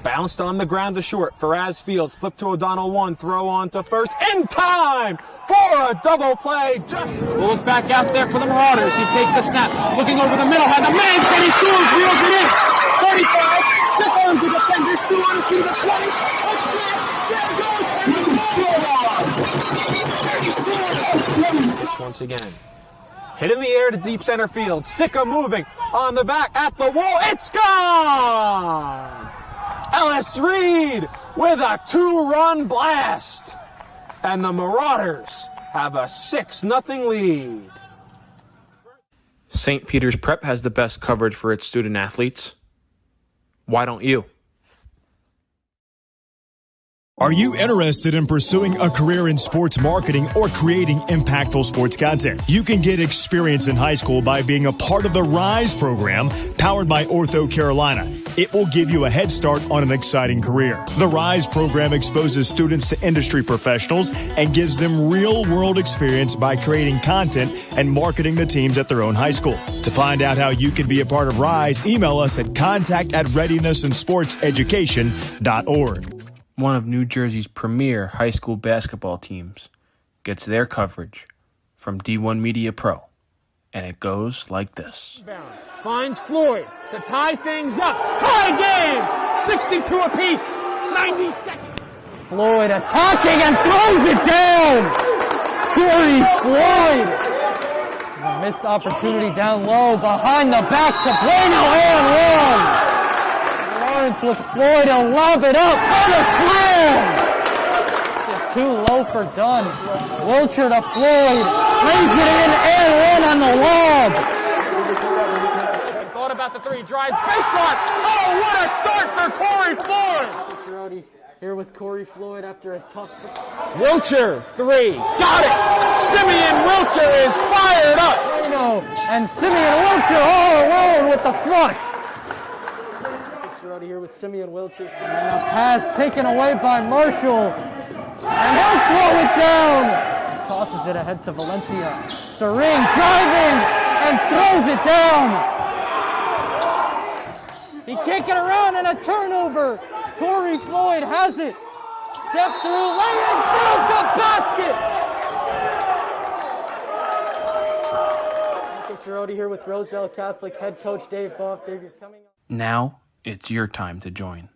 Bounced on the ground to short. Faraz Fields flip to O'Donnell 1. Throw on to first in time for a double play. Just we'll look back out there for the Marauders. He takes the snap. Looking over the middle. Has a man. Can he scores? Reels it in. 35. Stick on to the defender. Still on to the 20. Once again. Hit in the air to deep center field. Sicka moving on the back at the wall. It's gone! Ellis Reed with a 2-run blast. And the Marauders have a 6-0 lead. St. Peter's Prep has the best coverage for its student athletes. Why don't you? Are you interested in pursuing a career in sports marketing or creating impactful sports content? You can get experience in high school by being a part of the RISE program powered by Ortho Carolina. It will give you a head start on an exciting career. The RISE program exposes students to industry professionals and gives them real-world experience by creating content and marketing the teams at their own high school. To find out how you can be a part of RISE, email us at contact@readinessandsportseducation.org. One of New Jersey's premier high school basketball teams gets their coverage from D1 Media Pro, and it goes like this. Finds Floyd to tie things up. Tie game! 62 apiece. 90 seconds. Floyd attacking and throws it down. Corey Floyd. A missed opportunity down low behind the back to Bueno and one. Lawrence with Floyd, he'll lob it up and a slam! It's too low for Dunn. Wilcher to Floyd, lays it in and one on the lob. Thought about the 3, drive, baseline. Oh, what a start for Corey Floyd! Rowdy here with Corey Floyd after a tough 6. Wilcher, 3, got it! Simeon Wilcher is fired up! And Simeon Wilcher all alone with the flush. Here with Simeon Wilcher. And a pass taken away by Marshall. And he'll throw it down. Tosses it ahead to Valencia. Sering driving and throws it down. He can't get around and a turnover. Corey Floyd has it. Step through, lay in, build the basket. Marcus Rodi here with Roselle Catholic head coach Dave Boff. Dave, you're coming up. Now, it's your time to join.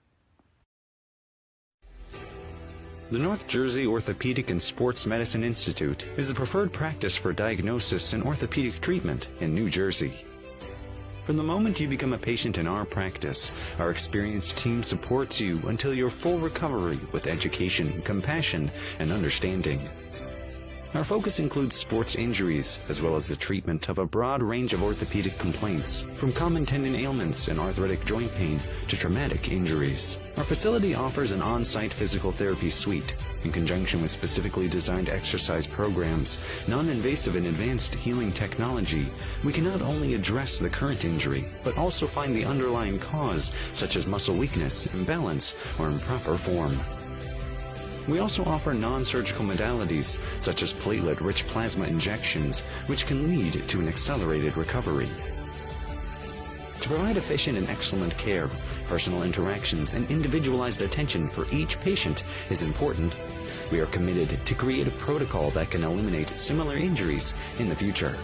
The North Jersey Orthopedic and Sports Medicine Institute is the preferred practice for diagnosis and orthopedic treatment in New Jersey. From the moment you become a patient in our practice, our experienced team supports you until your full recovery with education, compassion, and understanding. Our focus includes sports injuries, as well as the treatment of a broad range of orthopedic complaints, from common tendon ailments and arthritic joint pain to traumatic injuries. Our facility offers an on-site physical therapy suite. In conjunction with specifically designed exercise programs, non-invasive and advanced healing technology, we can not only address the current injury, but also find the underlying cause, such as muscle weakness, imbalance, or improper form. We also offer non-surgical modalities, such as platelet-rich plasma injections, which can lead to an accelerated recovery. To provide efficient and excellent care, personal interactions and individualized attention for each patient is important. We are committed to create a protocol that can eliminate similar injuries in the future.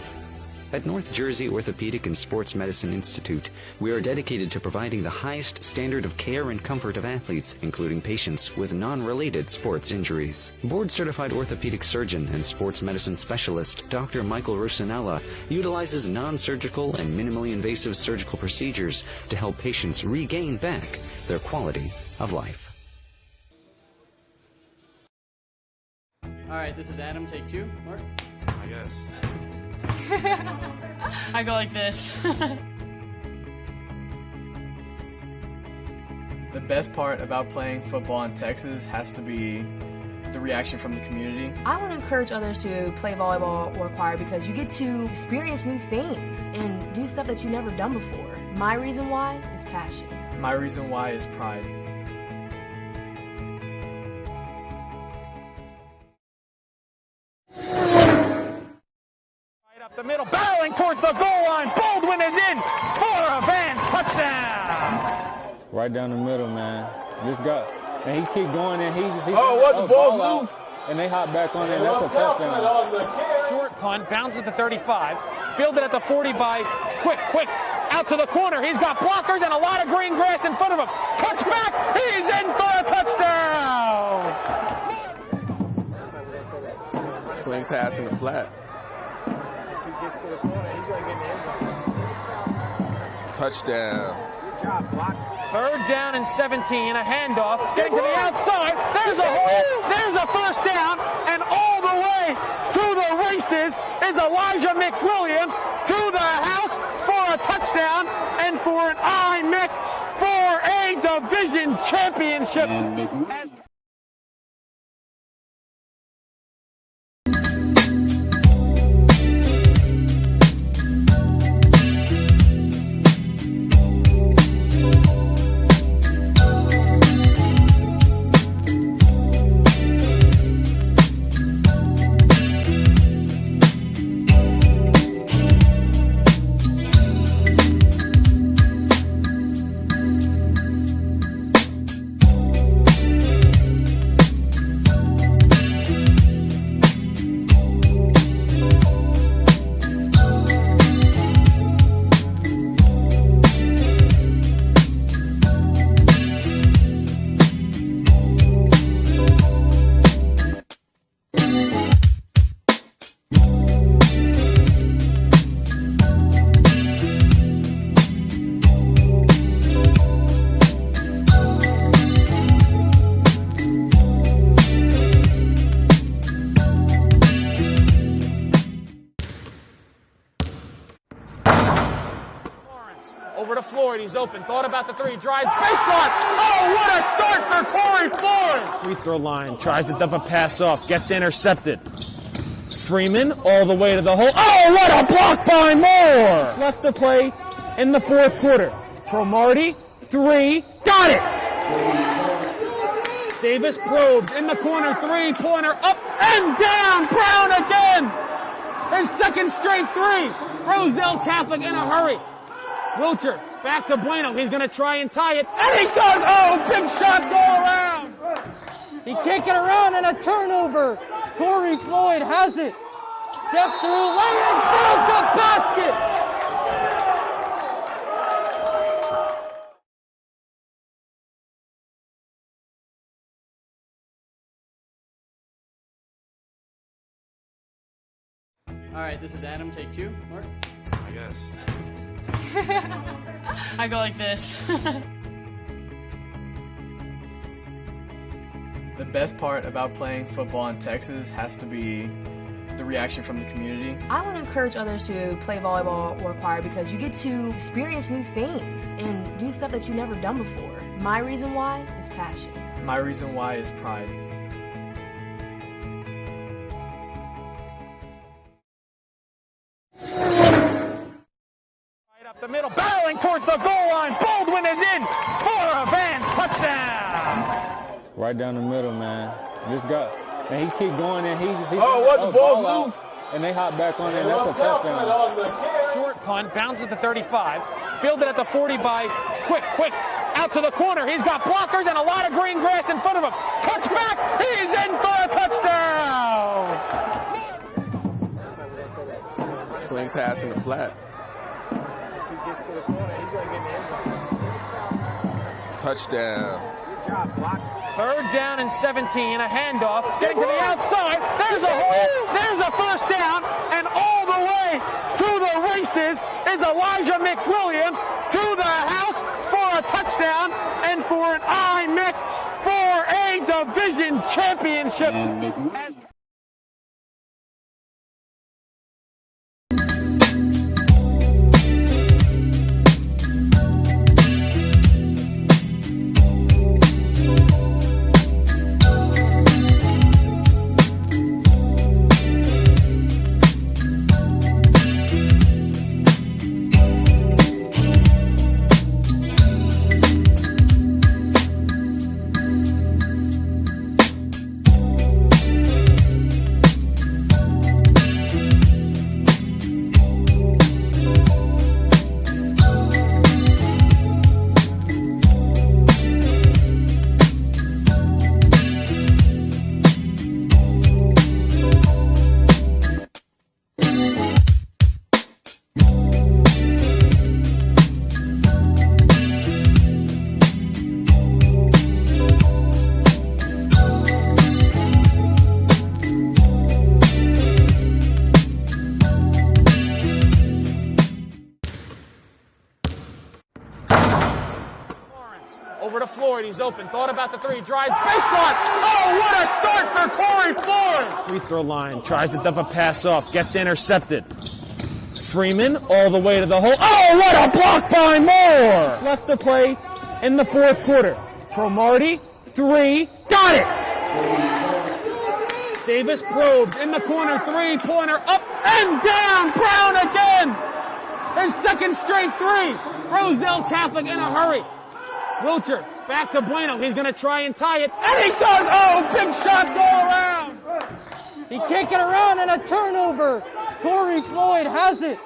At North Jersey Orthopedic and Sports Medicine Institute, we are dedicated to providing the highest standard of care and comfort of athletes, including patients with non-related sports injuries. Board-certified orthopedic surgeon and sports medicine specialist Dr. Michael Rusinella utilizes non-surgical and minimally invasive surgical procedures to help patients regain back their quality of life. All right, this is Adam, take 2. Mark? I guess. I go like this. The best part about playing football in Texas has to be the reaction from the community. I want to encourage others to play volleyball or choir because you get to experience new things and do stuff that you've never done before. My reason why is passion. My reason why is pride. The middle, barreling towards the goal line. Baldwin is in for a Vance touchdown. Right down the middle, man. This guy, and he keep going, and he the ball's loose. And they hop back on it, and that's a touchdown. Short punt, bounds at the 35, fielded at the 40 by Quick, out to the corner. He's got blockers and a lot of green grass in front of him. Cuts back, he's in for a touchdown. Swing pass in the flat. Gets to the corner, he's going to get in the end zone. Touchdown. Good job, block. 3rd down and 17, a handoff, getting to the outside. There's a first down, and all the way to the races is Elijah McWilliams to the house for a touchdown and for an IMIC for a division championship. Over to Floyd, he's open, thought about the 3, drives, baseline. Oh, what a start for Corey Floyd! Free throw line, tries to dump a pass off, gets intercepted. Freeman all the way to the hole. Oh, what a block by Moore! Left to play in the 4th quarter. Cromartie, 3, got it! Davis probes in the corner, 3-pointer, up and down, Brown again! His 2nd straight 3. Roselle Catholic in a hurry. Wilcher, back to Bueno. He's going to try and tie it. And he does! Oh, big shots all around! He can't get around and a turnover. Corey Floyd has it. Step through, lay it down the basket. right, this is Adam, take 2. Mark? I guess. I go like this. The best part about playing football in Texas has to be the reaction from the community. I want to encourage others to play volleyball or choir because you get to experience new things and do stuff that you've never done before. My reason why is passion. My reason why is pride. Right up the middle, barreling towards the goal line. Baldwin is in for a Vance touchdown. Right down the middle, man. This guy, and he keep going, and he the ball's loose. And they hop back on it, and that's a touchdown. Short punt, bounces at the 35, fielded at the 40 by Quick, out to the corner. He's got blockers and a lot of green grass in front of him. Cuts back, he's in for a touchdown. Swing pass in the flat. If he gets to the corner, he's going to get in the end zone. Touchdown. Good job, block. 3rd down and 17, a handoff, getting to the outside. There's a hole, there's a first down, and all the way to the races is Elijah McWilliams to the house for a touchdown and for an IMIC for a division championship. Over to Floyd, he's open, thought about the 3, drives, baseline. Oh, what a start for Corey Floyd! Free throw line, tries to dump a pass off, gets intercepted. Freeman all the way to the hole. Oh, what a block by Moore! Left to play in the 4th quarter. Cromartie, 3, got it! Davis probed in the corner, 3-pointer, up and down, Brown again! His 2nd straight 3. Roselle Catholic in a hurry. Wilcher, back to Bueno. He's going to try and tie it. And he does! Oh, big shots all around! He can't get around, and a turnover. Corey Floyd has it.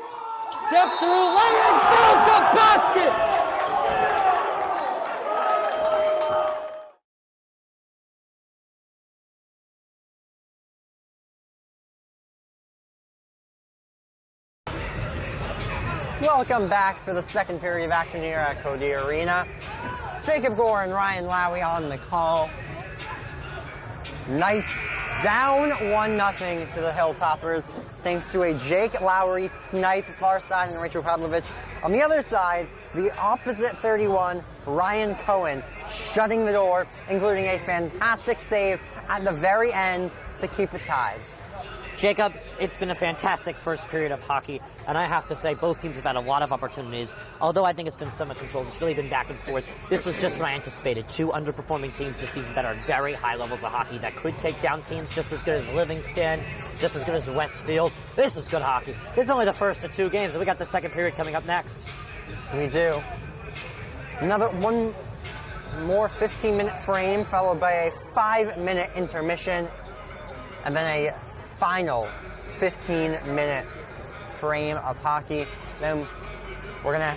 Step through, laying down the basket. Welcome back for the 2nd period of action here at Codey Arena. Jacob Gore and Ryan Lowy on the call. Knights down 1-0 to the Hilltoppers, thanks to a Jake Lowry snipe far side and Rachel Pavlovich. On the other side, the opposite 31, Ryan Cohen, shutting the door, including a fantastic save at the very end to keep it tied. Jacob, it's been a fantastic first period of hockey, and I have to say both teams have had a lot of opportunities. Although I think it's been somewhat controlled, it's really been back and forth. This was just what I anticipated. 2 underperforming teams this season that are very high levels of hockey that could take down teams just as good as Livingston, just as good as Westfield. This is good hockey. This is only the first of 2 games, and we got the 2nd period coming up next. We do. Another one more 15-minute frame, followed by a 5-minute intermission, and then a final 15-minute frame of hockey. Then we're gonna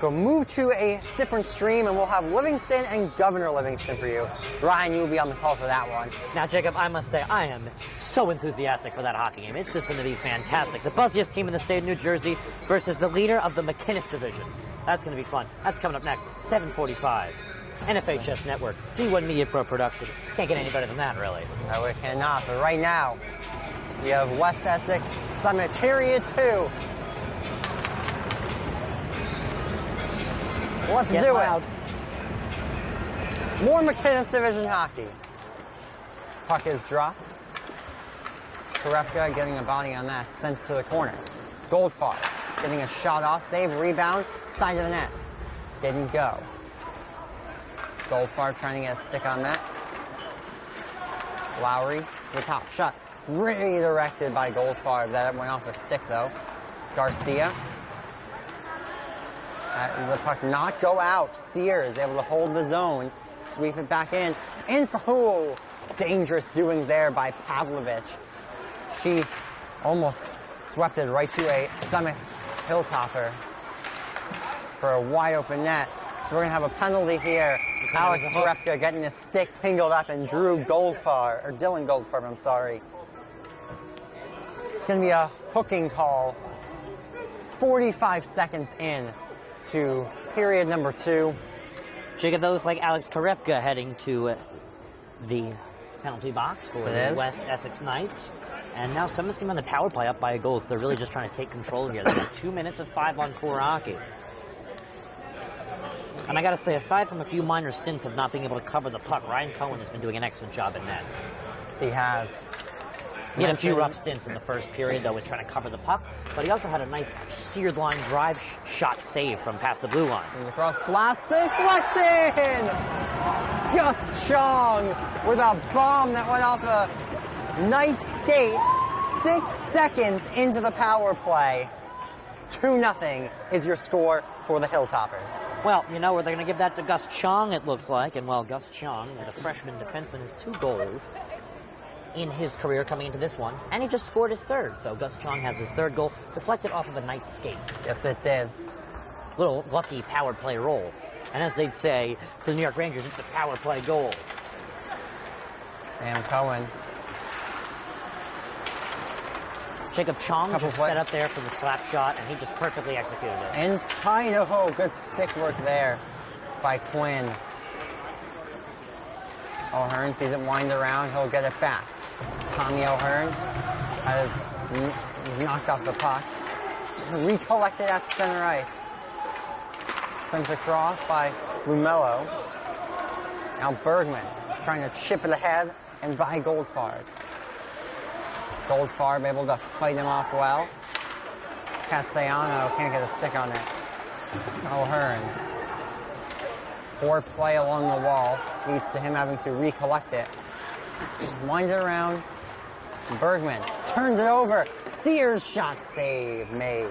go move to a different stream, and we'll have Livingston and Governor Livingston for you. Ryan, you will be on the call for that one. Now, Jacob, I must say I am so enthusiastic for that hockey game. It's just going to be fantastic. The buzziest team in the state of New Jersey versus the leader of the McInnis division. That's going to be fun. That's coming up next, 7:45. NFHS Network, D1 Media Pro Production. Can't get any better than that, really. No, it cannot. But right now, We have West Essex Summit period 2. Let's Get do loud. it. More McInnis Division hockey. This puck is dropped. Korepka getting a body on that, sent to the corner. Goldfarb getting a shot off, save, rebound, side of the net. Didn't go. Goldfarb trying to get a stick on that. Lowry, the top shot. Redirected by Goldfarb. That went off a stick though. Garcia. The puck not go out. Sears able to hold the zone. Sweep it back in. In for who? Dangerous doings there by Pavlovich. She almost swept it right to a Summits Hilltopper for a wide open net. So we're going to have a penalty here. Alex Korepka getting his stick tingled up and Dylan Goldfarb, I'm sorry. It's going to be a hooking call. 45 seconds in to period number 2. Jacob, those like Alex Korepka heading to the penalty box for the West Essex Knights. And now Summit's going to be on the power play up by a goal, so they're really just trying to take control here. They've got 2 minutes of 5-on-4 hockey. And I got to say, aside from a few minor stints of not being able to cover the puck, Ryan Cohen has been doing an excellent job in net. Yes, he has. He had a few rough stints in the first period, though, with trying to cover the puck, but he also had a nice seared line drive shot save from past the blue line. And across blast deflection! Gus Chong with a bomb that went off a Knight's skate 6 seconds into the power play. 2-0 is your score for the Hilltoppers. Well, you know, they're going to give that to Gus Chong, it looks like, and well, Gus Chong, the freshman defenseman, has 2 goals in his career coming into this one, and he just scored his 3rd. So Gus Chong has his 3rd goal deflected off of a Knight's skate. Yes, it did. Little lucky power play roll. And as they'd say to the New York Rangers, it's a power play goal. Sam Cohen. Jacob Chong just set up there for the slap shot, and he just perfectly executed it. And Idaho, good stick work there by Quinn. O'Hearn sees it wind around, he'll get it back. Tommy O'Hearn he's knocked off the puck. Recollected at center ice. Sent across by Lumello. Now Bergman trying to chip it ahead and by Goldfarb. Goldfarb able to fight him off well. Castellano can't get a stick on it. O'Hearn. Poor play along the wall leads to him having to recollect it. Winds it around. Bergman turns it over. Sears shot save made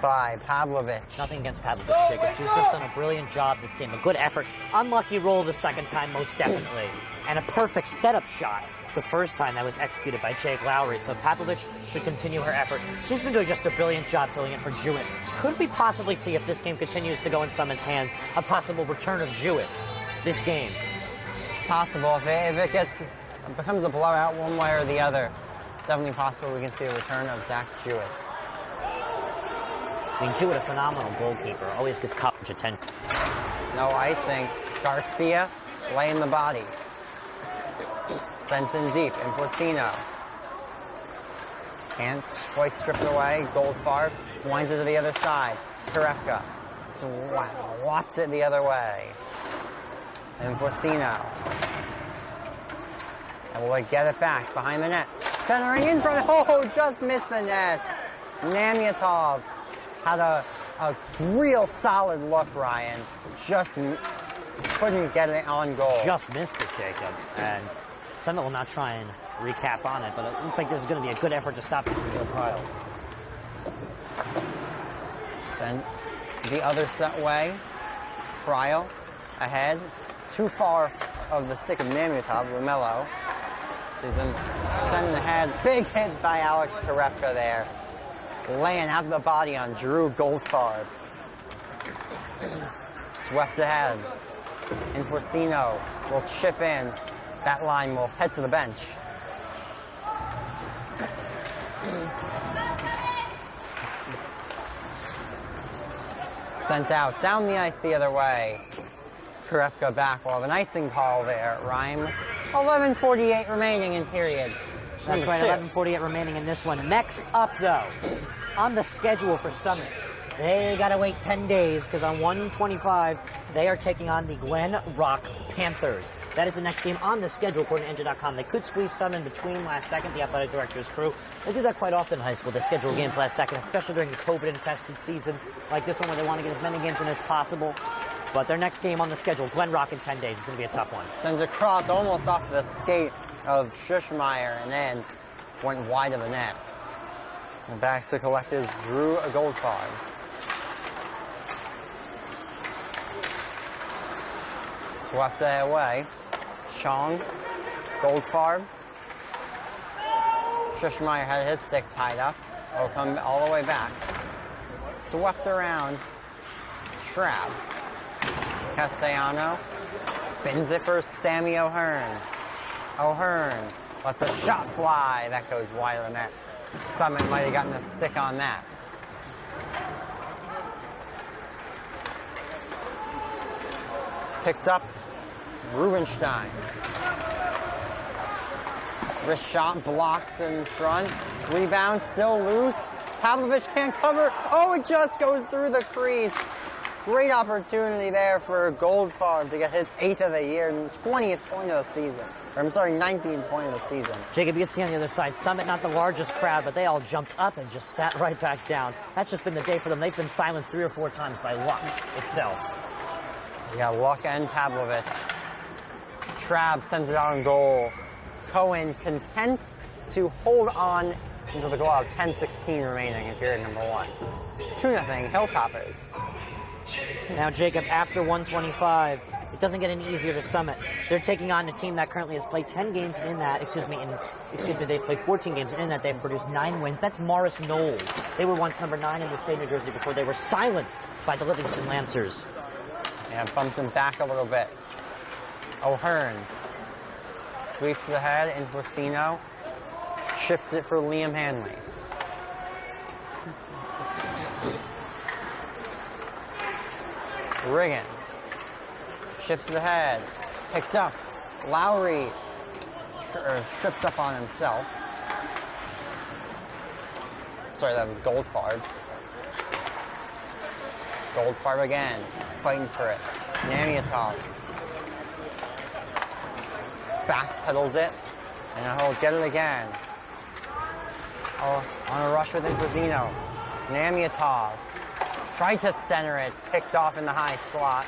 by Pavlovich. Nothing against Pavlovich, Jacob. She's just done a brilliant job this game. A good effort. Unlucky roll the second time, most definitely. And a perfect setup shot the first time that was executed by Jake Lowry. So Pavlovich should continue her effort. She's been doing just a brilliant job filling in for Jewett. Could we possibly see, if this game continues to go in Summit's hands, a possible return of Jewett this game? Possible. If it becomes a blowout one way or the other, definitely possible we can see a return of Zach Jewett. I mean, Jewett, a phenomenal goalkeeper, always gets coverage attention. No icing. Garcia laying the body. Sent in deep. And Porcino. Can't quite strip it away. Goldfarb winds it to the other side. Korepka swats it the other way. And Porcino. And will get it back behind the net. Centering in front. Oh, just missed the net. Namiatov had a real solid look, Ryan. Just couldn't get it on goal. Just missed it, Jacob. And Summit will not try and recap on it, but it looks like this is going to be a good effort to stop it from Neil Kyle. Sent the other set way. Cryle ahead. Too far of the stick of Namiatov. Lumello sees him sending ahead. Big hit by Alex Korepka there. Laying out the body on Drew Goldfarb. Swept ahead. And Porcino will chip in. That line will head to the bench. Sent out, down the ice the other way. Korepka back. We'll have an icing call there. Rhyme. 11:48 remaining in period That's right, 11:48 remaining in this one. Next up, though, on the schedule for Summit, they got to wait 10 days because on 1/25, they are taking on the Glen Rock Panthers. That is the next game on the schedule, according to NJ.com. They could squeeze some in between last second, the athletic director's crew. They do that quite often in high school. They schedule games last second, especially during the COVID-infested season like this one where they want to get as many games in as possible. But their next game on the schedule, Glen Rock in 10 days, is going to be a tough one. Sends a cross almost off the skate of Schuschmeier and then went wide of the net. And back to collect is Drew Goldfarb. Swept away. Chong, Goldfarb. Schuschmeier had his stick tied up. Will come all the way back. Swept around. Trapp. Castellano spins it for Sammy O'Hearn. O'Hearn lets a shot fly. That goes wide of the net. Summit might have gotten a stick on that. Picked up Rubenstein. Wrist shot blocked in front. Rebound still loose. Pavlovich can't cover. Oh, it just goes through the crease. Great opportunity there for Goldfarb to get his 8th of the year, 20th point of the season. Or, I'm sorry, 19th point of the season. Jacob, you can see on the other side, Summit, not the largest crowd, but they all jumped up and just sat right back down. That's just been the day for them. They've been silenced 3 or 4 times by luck itself. You got Luck and Pavlovich. Trabb sends it out on goal. Cohen content to hold on until the goal out. 10:16 remaining in period number 1. 2-0 Hilltoppers. Now, Jacob, after 125, it doesn't get any easier to Summit. They're taking on a team that currently has played 10 games in that, they've played 14 games, and in that they've produced 9 wins. That's Morris Knowles. They were once number 9 in the state of New Jersey before they were silenced by the Livingston Lancers. Yeah, bumped him back a little bit. O'Hearn sweeps the head in Porcino. Ships it for Liam Hanley. Riggin ships the head. Picked up. Lowry strips up on himself. Sorry, that was Goldfarb. Goldfarb again, fighting for it. Namiatov backpedals it, and he'll get it again. Oh, on a rush with Inquisino. Namiatov tried to center it, picked off in the high slot.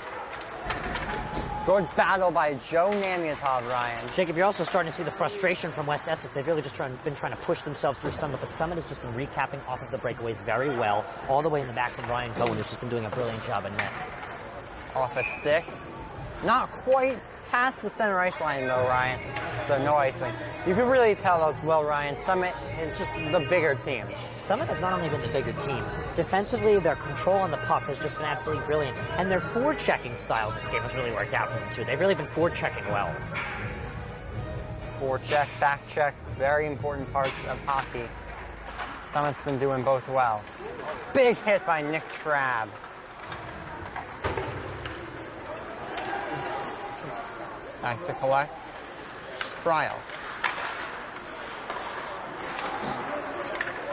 Good battle by Joe Namiatov, Ryan. Jacob, you're also starting to see the frustration from West Essex. They've really just been trying to push themselves through Summit, but Summit has just been recapping off of the breakaways very well, all the way in the back from Ryan Cohen, who's just been doing a brilliant job in net. Off a stick. Not quite past the center ice line, though, Ryan. So no icing. You can really tell as well, Ryan. Summit is just the bigger team. Summit has not only been the bigger team, defensively, their control on the puck has just been absolutely brilliant. And their forechecking style in this game has really worked out for them, too. They've really been forechecking well. Forecheck, back check, very important parts of hockey. Summit's been doing both well. Big hit by Nick Trabb. Back to collect. Bryle.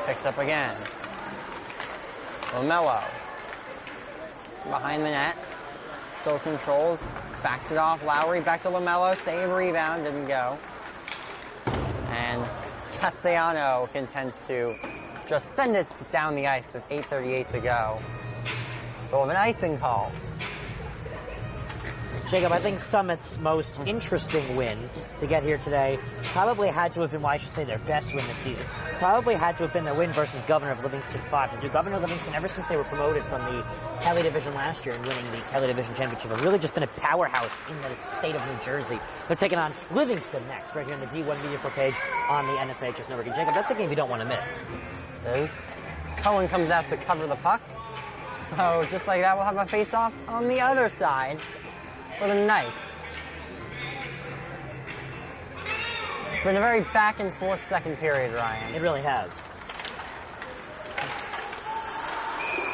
Picked up again. Lamello. Behind the net. Still controls. Backs it off. Lowry back to Lamello. Save rebound. Didn't go. And Castellano content to just send it down the ice with 8:38 to go. We'll have an icing call. Jacob, I think Summit's most interesting win to get here today probably had to have been, well, I should say their best win this season, probably had to have been their win versus Governor of Livingston 5. And Governor of Livingston, ever since they were promoted from the Kelly Division last year and winning the Kelly Division Championship, have really just been a powerhouse in the state of New Jersey. They're taking on Livingston next, right here on the D1 Media Pro page on the NFHS Network. And Jacob, that's a game you don't want to miss. It is. As Cohen comes out to cover the puck. So just like that, we'll have a face-off on the other side for the Knights. It's been a very back-and-forth second period, Ryan. It really has.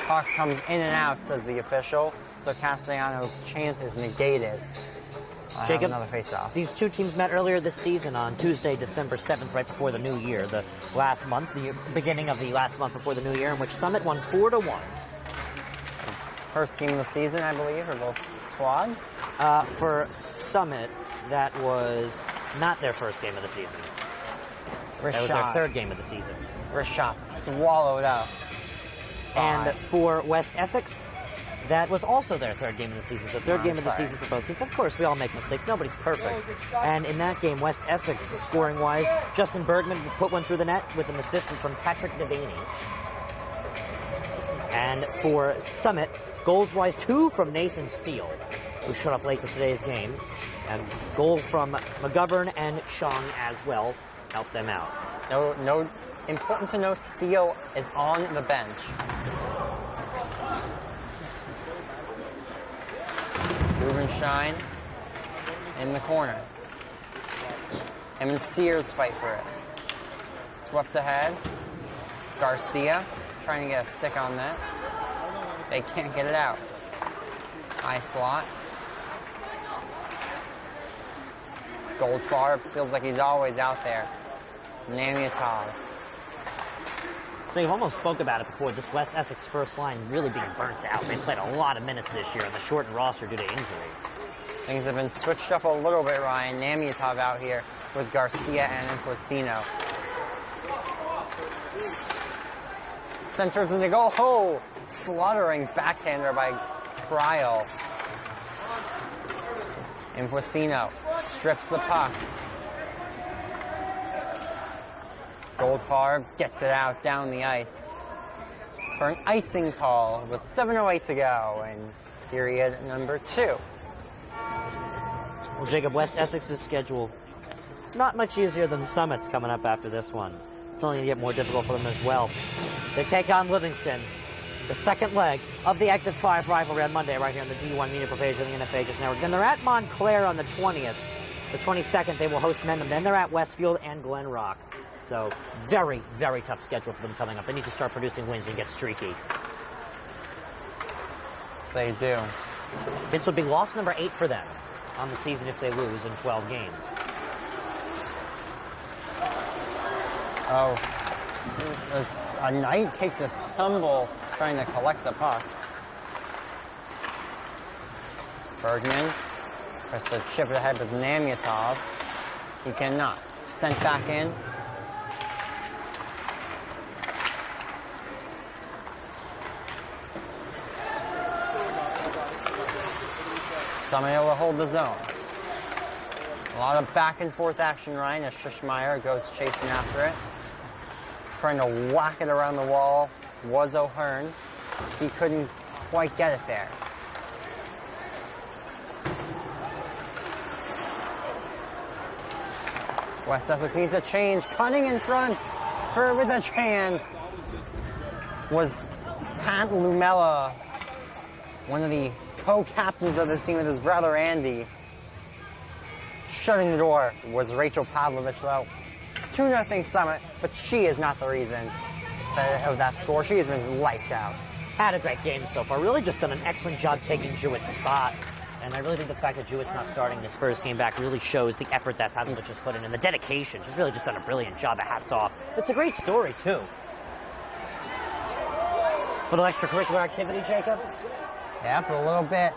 Puck comes in and out, says the official, so Castellanos' chance is negated. I Jacob, have another face-off. These two teams met earlier this season on Tuesday, December 7th, right before the new year. The beginning of the last month before the new year, in which Summit won 4-1. First game of the season, I believe, for both squads. For Summit, that was not their first game of the season. That was their third game of the season. Rashad swallowed up. And for West Essex, that was also their third game of the season. So third game of the season for both teams. Of course, we all make mistakes. Nobody's perfect. And in that game, West Essex, scoring-wise, Justin Bergman put one through the net with an assist from Patrick Devaney. And for Summit, goals-wise, 2 from Nathan Steele, who showed up late to today's game. And goal from McGovern and Chong as well helped them out. No. Important to note, Steele is on the bench. Rubenstein in the corner. Him and Sears fight for it. Swept ahead. Garcia trying to get a stick on that. They can't get it out. High slot. Goldfarb feels like he's always out there. Namiatov. So you've almost spoke about it before, this West Essex first line really being burnt out. They've played a lot of minutes this year on the shortened roster due to injury. Things have been switched up a little bit, Ryan. Namiatov out here with Garcia and Infosino. Centers in the goal. Oh! Fluttering backhander by Cryle. Infosino strips the puck. Goldfarb gets it out down the ice for an icing call with 7:08 to go in period number 2. Well, Jacob, West Essex's schedule not much easier than Summit's coming up after this one. It's only going to get more difficult for them as well. They take on Livingston, the second leg of the Exit 5 rivalry on Monday right here on the D1 Media page of the NFA just now. Then they're at Montclair on the 20th. The 22nd, they will host Mendham. Then they're at Westfield and Glen Rock. So very, very tough schedule for them coming up. They need to start producing wins and get streaky. Yes, they do. This would be loss number 8 for them on the season if they lose in 12 games. Oh, a Knight takes a stumble trying to collect the puck. Bergman tries to chip it ahead with Namiatov. He cannot. Sent back in. Summit able to hold the zone. A lot of back and forth action, Ryan, as Schuschmeyer goes chasing after it. Trying to whack it around the wall was O'Hearn. He couldn't quite get it there. West Essex needs a change. Cutting in front with a chance was Pat Lumella, one of the co-captains of this team with his brother Andy. Shutting the door was Rachel Pavlovich, though. 2-0 Summit, but she is not the reason of that score. She has been lights out. Had a great game so far. Really just done an excellent job taking Jewett's spot. And I really think the fact that Jewett's not starting this first game back really shows the effort that Pavlovich has put in and the dedication. She's really just done a brilliant job. Hats off. It's a great story, too. Little extracurricular activity, Jacob? Yep, a little bit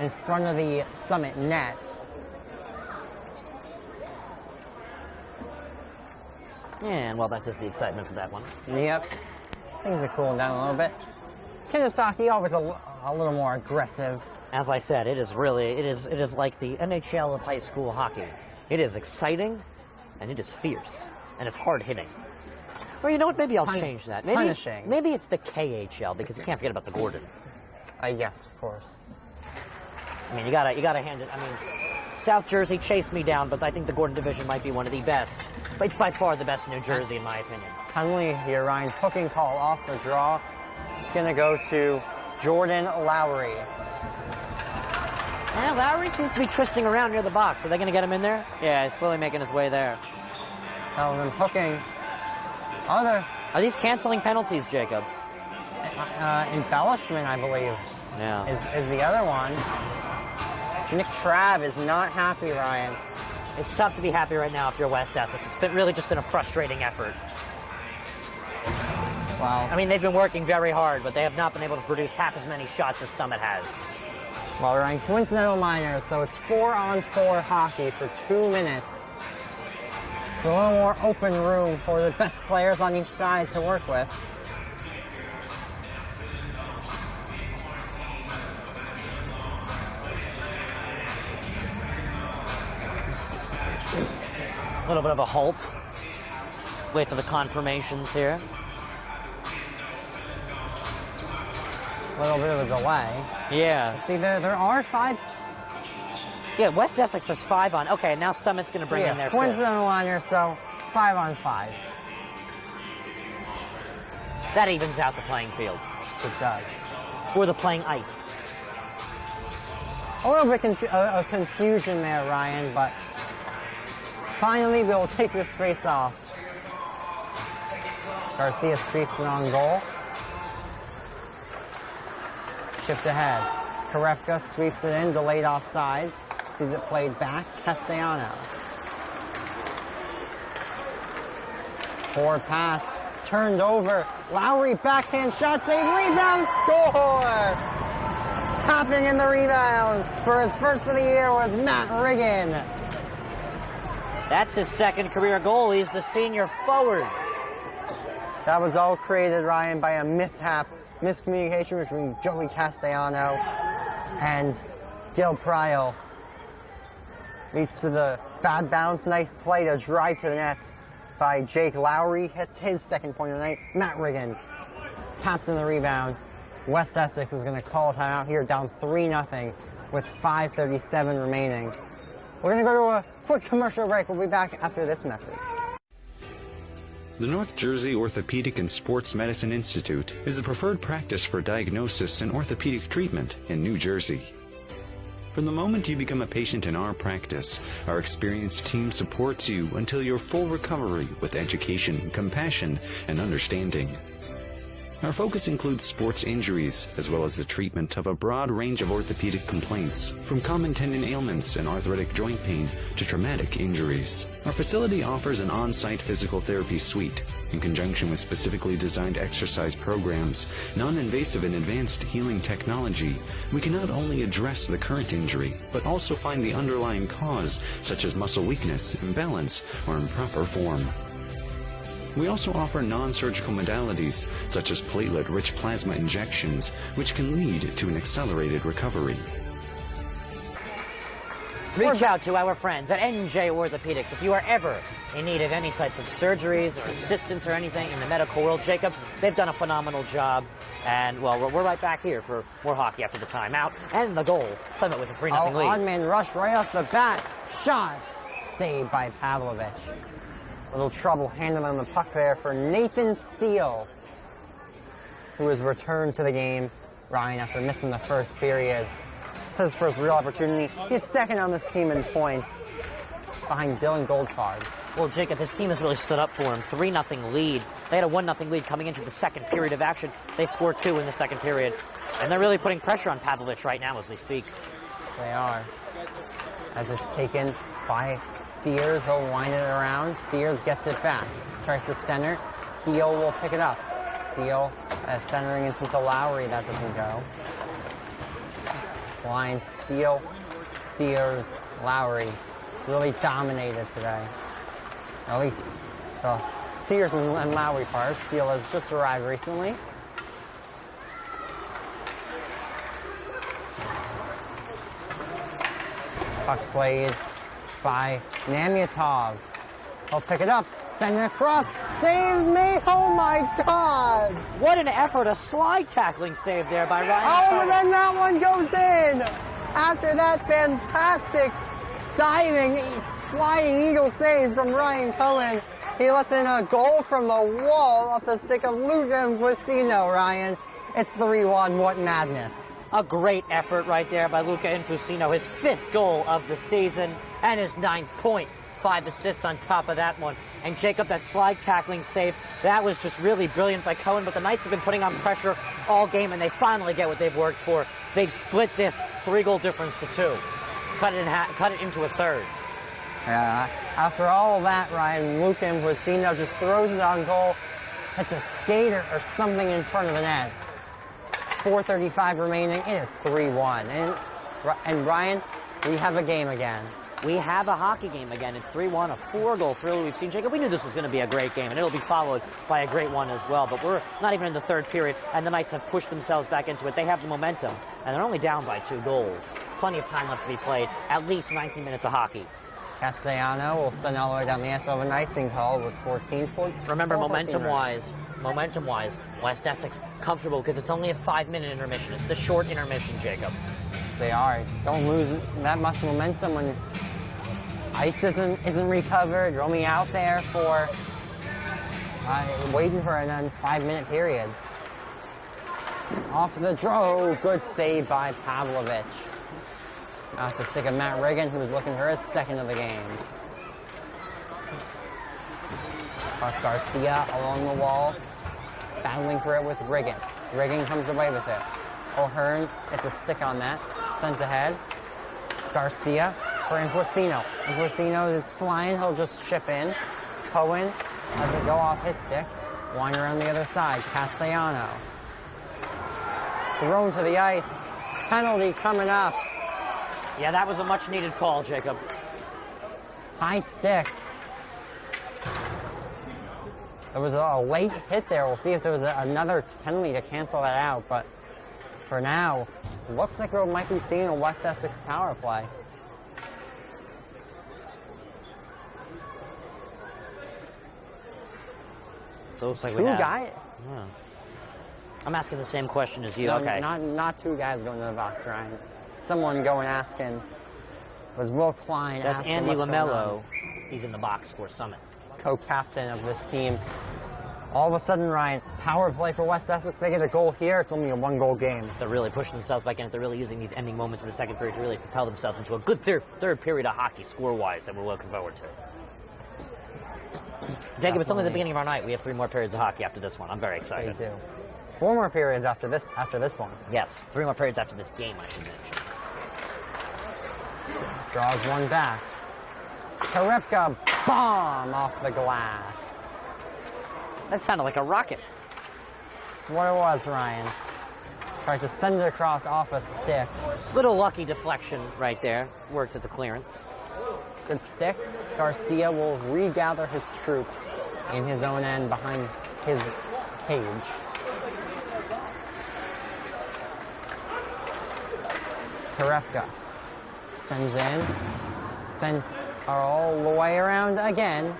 in front of the Summit net. And, well, that is the excitement for that one. Yep. Things are cooling down a little bit. Kennesaw always a little more aggressive. As I said, it is like the NHIIHL of high school hockey. It is exciting, and it is fierce, and it's hard hitting. Or you know what? Maybe I'll change that. Punishing. Maybe it's the KHL because you can't forget about the Gordon. Yes, of course. I mean, you gotta hand it. I mean, South Jersey chased me down, but I think the Gordon division might be one of the best. But it's by far the best in New Jersey, in my opinion. Penalty here, Ryan. Hooking call off the draw. It's going to go to Jordan Lowry. Yeah, Lowry seems to be twisting around near the box. Are they going to get him in there? Yeah, he's slowly making his way there. Telling them hooking. Are these canceling penalties, Jacob? Embellishment, I believe. Yeah. Is the other one. Nick Trabb is not happy, Ryan. It's tough to be happy right now if you're West Essex. It's really just been a frustrating effort. Wow. I mean, they've been working very hard, but they have not been able to produce half as many shots as Summit has. Well, Ryan, coincidental minors, so it's 4-on-4 hockey for 2 minutes. So a little more open room for the best players on each side to work with. A little bit of a halt. Wait for the confirmations here. A little bit of a delay. Yeah. See, there are 5. Yeah, West Essex has 5 on. Okay, now Summit's going to bring in their 5th. Coincidental liner, so 5-on-5. That evens out the playing field. It does. Or the playing ice. A little bit of confusion there, Ryan, but finally we'll take this face off. Garcia sweeps it on goal. Shift ahead. Karepka sweeps it in, delayed offsides. Is it played back? Castellano. Forward pass, turned over. Lowry backhand shot, save, rebound, score! Tapping in the rebound for his first of the year was Matt Riggin. That's his 2nd career goal. He's the senior forward. That was all created, Ryan, by a miscommunication between Joey Castellano and Gil Pryal. Leads to the bad bounce, nice play to drive to the net by Jake Lowry. Hits his 2nd point of the night. Matt Riggin taps in the rebound. West Essex is going to call a timeout here, down 3-0 with 5:37 remaining. We're going to go to a quick commercial break. We'll be back after this message. The North Jersey Orthopedic and Sports Medicine Institute is the preferred practice for diagnosis and orthopedic treatment in New Jersey. From the moment you become a patient in our practice, our experienced team supports you until your full recovery with education, compassion, and understanding. Our focus includes sports injuries, as well as the treatment of a broad range of orthopedic complaints, from common tendon ailments and arthritic joint pain to traumatic injuries. Our facility offers an on-site physical therapy suite, in conjunction with specifically designed exercise programs, non-invasive and advanced healing technology. We can not only address the current injury, but also find the underlying cause, such as muscle weakness, imbalance, or improper form. We also offer non-surgical modalities, such as platelet-rich plasma injections, which can lead to an accelerated recovery. Reach out to our friends at NJ Orthopedics if you are ever in need of any type of surgeries or assistance or anything in the medical world. Jacob, they've done a phenomenal job. And, well, we're right back here for more hockey after the timeout. And the goal, Summit with a 3-0 lead. Odd-man rush right off the bat. Shot. Saved by Pavlovich. Little trouble handling the puck there for Nathan Steele, who has returned to the game, Ryan, after missing the first period. It's his first real opportunity. He's 2nd on this team in points, behind Dylan Goldfarb. Well, Jacob, his team has really stood up for him. 3-0 lead. They had a 1-0 lead coming into the 2nd period of action. They scored 2 in the 2nd period. And they're really putting pressure on Pavlovich right now as we speak. They are. As it's taken by Sears, he'll wind it around. Sears gets it back. Tries to center. Steele will pick it up. Steele centering into Lowry. That doesn't go. Line Steele, Sears, Lowry. Really dominated today. Or at least the Sears and Lowry part. Steele has just arrived recently. Puck played by Namiatov. He'll pick it up, send it across, save me, oh my God! What an effort, a slide tackling save there by Ryan. Oh, and then that one goes in! After that fantastic diving, flying eagle save from Ryan Cohen, he lets in a goal from the wall off the stick of Luca Infusino, Ryan. It's 3-1, what madness. A great effort right there by Luca Infusino, his 5th goal of the season and his 9th point. 5 assists on top of that one. And Jacob, that slide tackling save, that was just really brilliant by Cohen, but the Knights have been putting on pressure all game, and they finally get what they've worked for. They've split this 3-goal difference to 2. cut it into a third. Yeah, after all of that, Ryan, Luke Infosino just throws it on goal, hits a skater or something in front of the net. 4:35 remaining, it is 3-1. And Ryan, we have a game again. We have a hockey game again. It's 3-1, a 4-goal thriller we've seen. Jacob, we knew this was going to be a great game, and it'll be followed by a great one as well. But we're not even in the third period, and the Knights have pushed themselves back into it. They have the momentum, and they're only down by 2 goals. Plenty of time left to be played, at least 19 minutes of hockey. Castellano will send all the way down the ice of an icing call with 14. Remember, momentum-wise, West Essex comfortable because it's only a 5-minute intermission. It's the short intermission, Jacob. Yes, they are. Don't lose that much momentum when ice isn't recovered. You're only out there for waiting for an 5-minute period. Off the draw. Good save by Pavlovich. Off the stick of Matt Riggin, who was looking for his second of the game. Garcia along the wall, battling for it with Riggin. Riggin comes away with it. O'Hearn gets a stick on that, sent ahead. Garcia for Infosino. Infosino is flying, he'll just chip in. Cohen has it go off his stick, wind around the other side. Castellano. Thrown to the ice, penalty coming up. Yeah, that was a much-needed call, Jacob. High stick. There was a late hit there. We'll see if there was another penalty to cancel that out. But for now, it looks like we might be seeing a West Essex power play. So it looks like Two guys? Yeah. I'm asking the same question as you. No, okay. Not 2 guys going to the box, Ryan. Someone going asking. Was Will Klein That's asking Andy what's going Lamello. on. He's in the box for Summit. Co-captain of this team. All of a sudden, Ryan, power play for West Essex. They get a goal here. It's only a 1-goal game. They're really pushing themselves back in. They're really using these ending moments in the second period to really propel themselves into a good third period of hockey, score-wise, that we're looking forward to. Jacob, it's only the beginning of our night. We have 3 more periods of hockey after this one. I'm very excited. They do. 4 more periods after this one. Yes, 3 more periods after this game, I should mention. Draws one back. Karepka, bomb off the glass. That sounded like a rocket. That's what it was, Ryan. Tried to send it across off a stick. Little lucky deflection right there. Worked as a clearance. Good stick. Garcia will regather his troops in his own end behind his cage. Karepka sends in. Sent all the way around again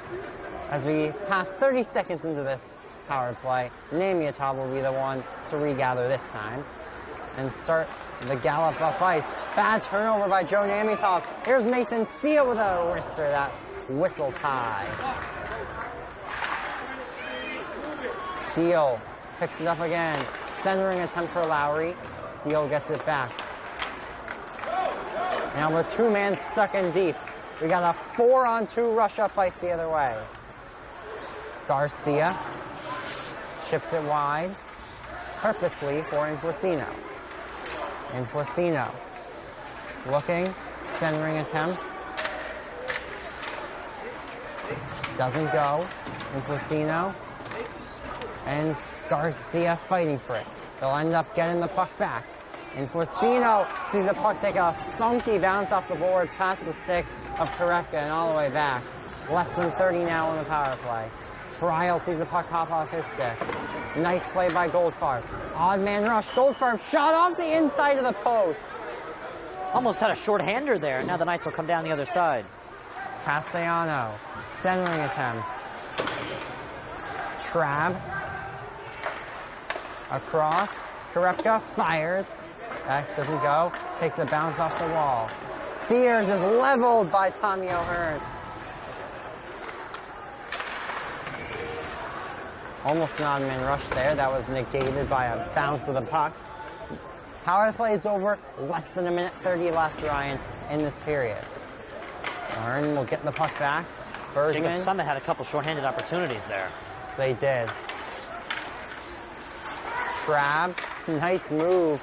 as we pass 30 seconds into this power play. Namiatov will be the one to regather this time and start the gallop up ice. Bad turnover by Joe Namiatov. Here's Nathan Steele with a wrister that whistles high. Steele picks it up again. Centering attempt for Lowry. Steele gets it back. Now with 2 men stuck in deep. We got a 4-on-2 rush up ice the other way. Garcia ships it wide, purposely for Infosino. Infosino looking, centering attempt. Doesn't go. Infosino and Garcia fighting for it. They'll end up getting the puck back. Infosino sees the puck take a funky bounce off the boards past the stick of Karepka and all the way back. Less than 30 now on the power play. Pariel sees the puck hop off his stick. Nice play by Goldfarb. Odd man rush. Goldfarb shot off the inside of the post. Almost had a short-hander there. Now the Knights will come down the other side. Castellano, centering attempt. Trabb. Across. Karepka fires. That doesn't go. Takes a bounce off the wall. Sears is leveled by Tommy O'Hearn. Almost an odd man rush there. That was negated by a bounce of the puck. Power play is over. Less than 1:30 left, Ryan, in this period. O'Hearn will get the puck back. Bergman. Jacob Summit had a couple shorthanded opportunities there. So they did. Trabb, nice move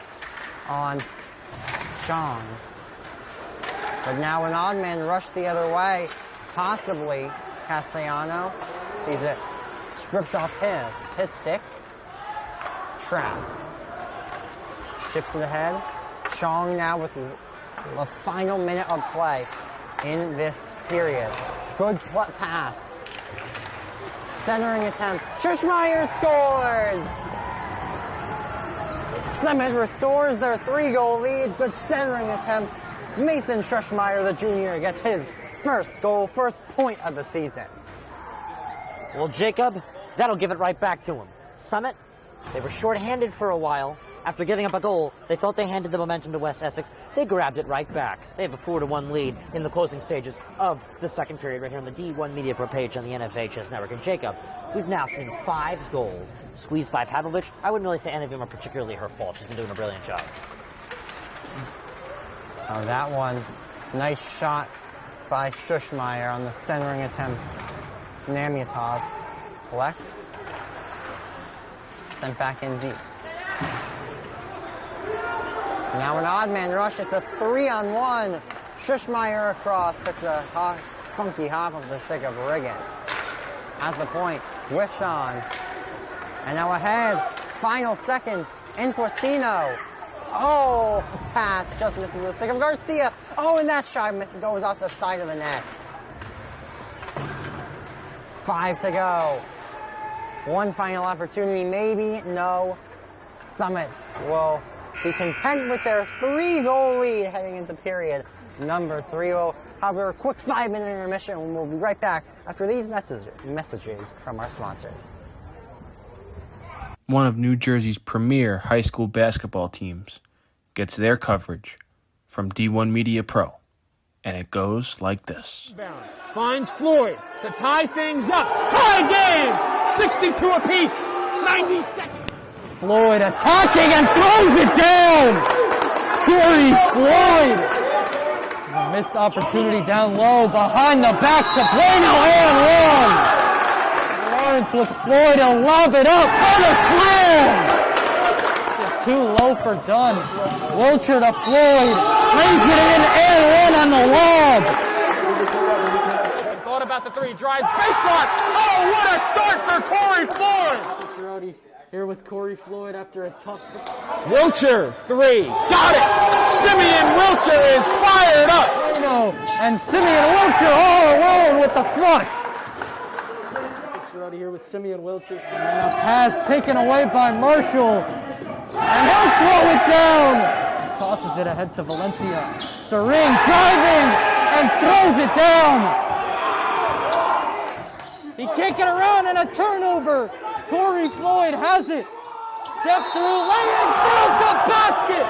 on Sean. But now an odd man rushed the other way, possibly Castellano. He's stripped off his stick. Trap. Ships it ahead. Chong now with the final minute of play in this period. Good pass. Centering attempt. Schuschmeier scores! Summit restores their 3-goal lead. Good centering attempt. Mason Schuschmeier, the junior, gets his first goal, first point of the season. Well, Jacob, that'll give it right back to him. Summit, they were shorthanded for a while. After giving up a goal, they thought they handed the momentum to West Essex. They grabbed it right back. They have a 4-1 lead in the closing stages of the second period right here on the D1 Media Pro page on the NFHS Network. And Jacob, we've now seen 5 goals squeezed by Pavlovich. I wouldn't really say any of them are particularly her fault. She's been doing a brilliant job. Oh, that one. Nice shot by Schuschmeier on the centering attempt. It's Namyatov. Collect. Sent back in deep. Now an odd man rush. It's a 3-on-1. Schuschmeier across. Takes a funky hop of the stick of Riggin. At the point. Whiffed on. And now ahead. Final seconds. Enforcino. Oh, pass. Just misses the stick of Garcia. Oh, and that shot goes off the side of the net. 5 to go. One final opportunity. Maybe. No. Summit will be content with their 3-goal lead heading into period number 3. We'll have a quick 5-minute intermission and we'll be right back after these messages from our sponsors. One of New Jersey's premier high school basketball teams gets their coverage from D1 Media Pro, and it goes like this. Finds Floyd to tie things up. Tie game! 62 apiece, 90 seconds. Floyd attacking and throws it down! Corey Floyd! A missed opportunity down low, behind the back to Bueno and 1! Lawrence with Floyd to lob it up, and a slam! It's too low for Dunn. Wilcher to Floyd, lays it in, and 1 on the lob! Thought about the 3, drives, baseline! Oh, what a start for Corey Floyd! Here with Corey Floyd after a tough... Wilcher, 3. Got it! Simeon Wilcher is fired up! And Simeon Wilcher all alone with the flush. Here with Simeon Wilcher. And a pass taken away by Marshall. And he'll throw it down. Tosses it ahead to Valencia. Sering driving and throws it down. He can't get around, and a turnover. Corey Floyd has it. Step through, laying through the basket.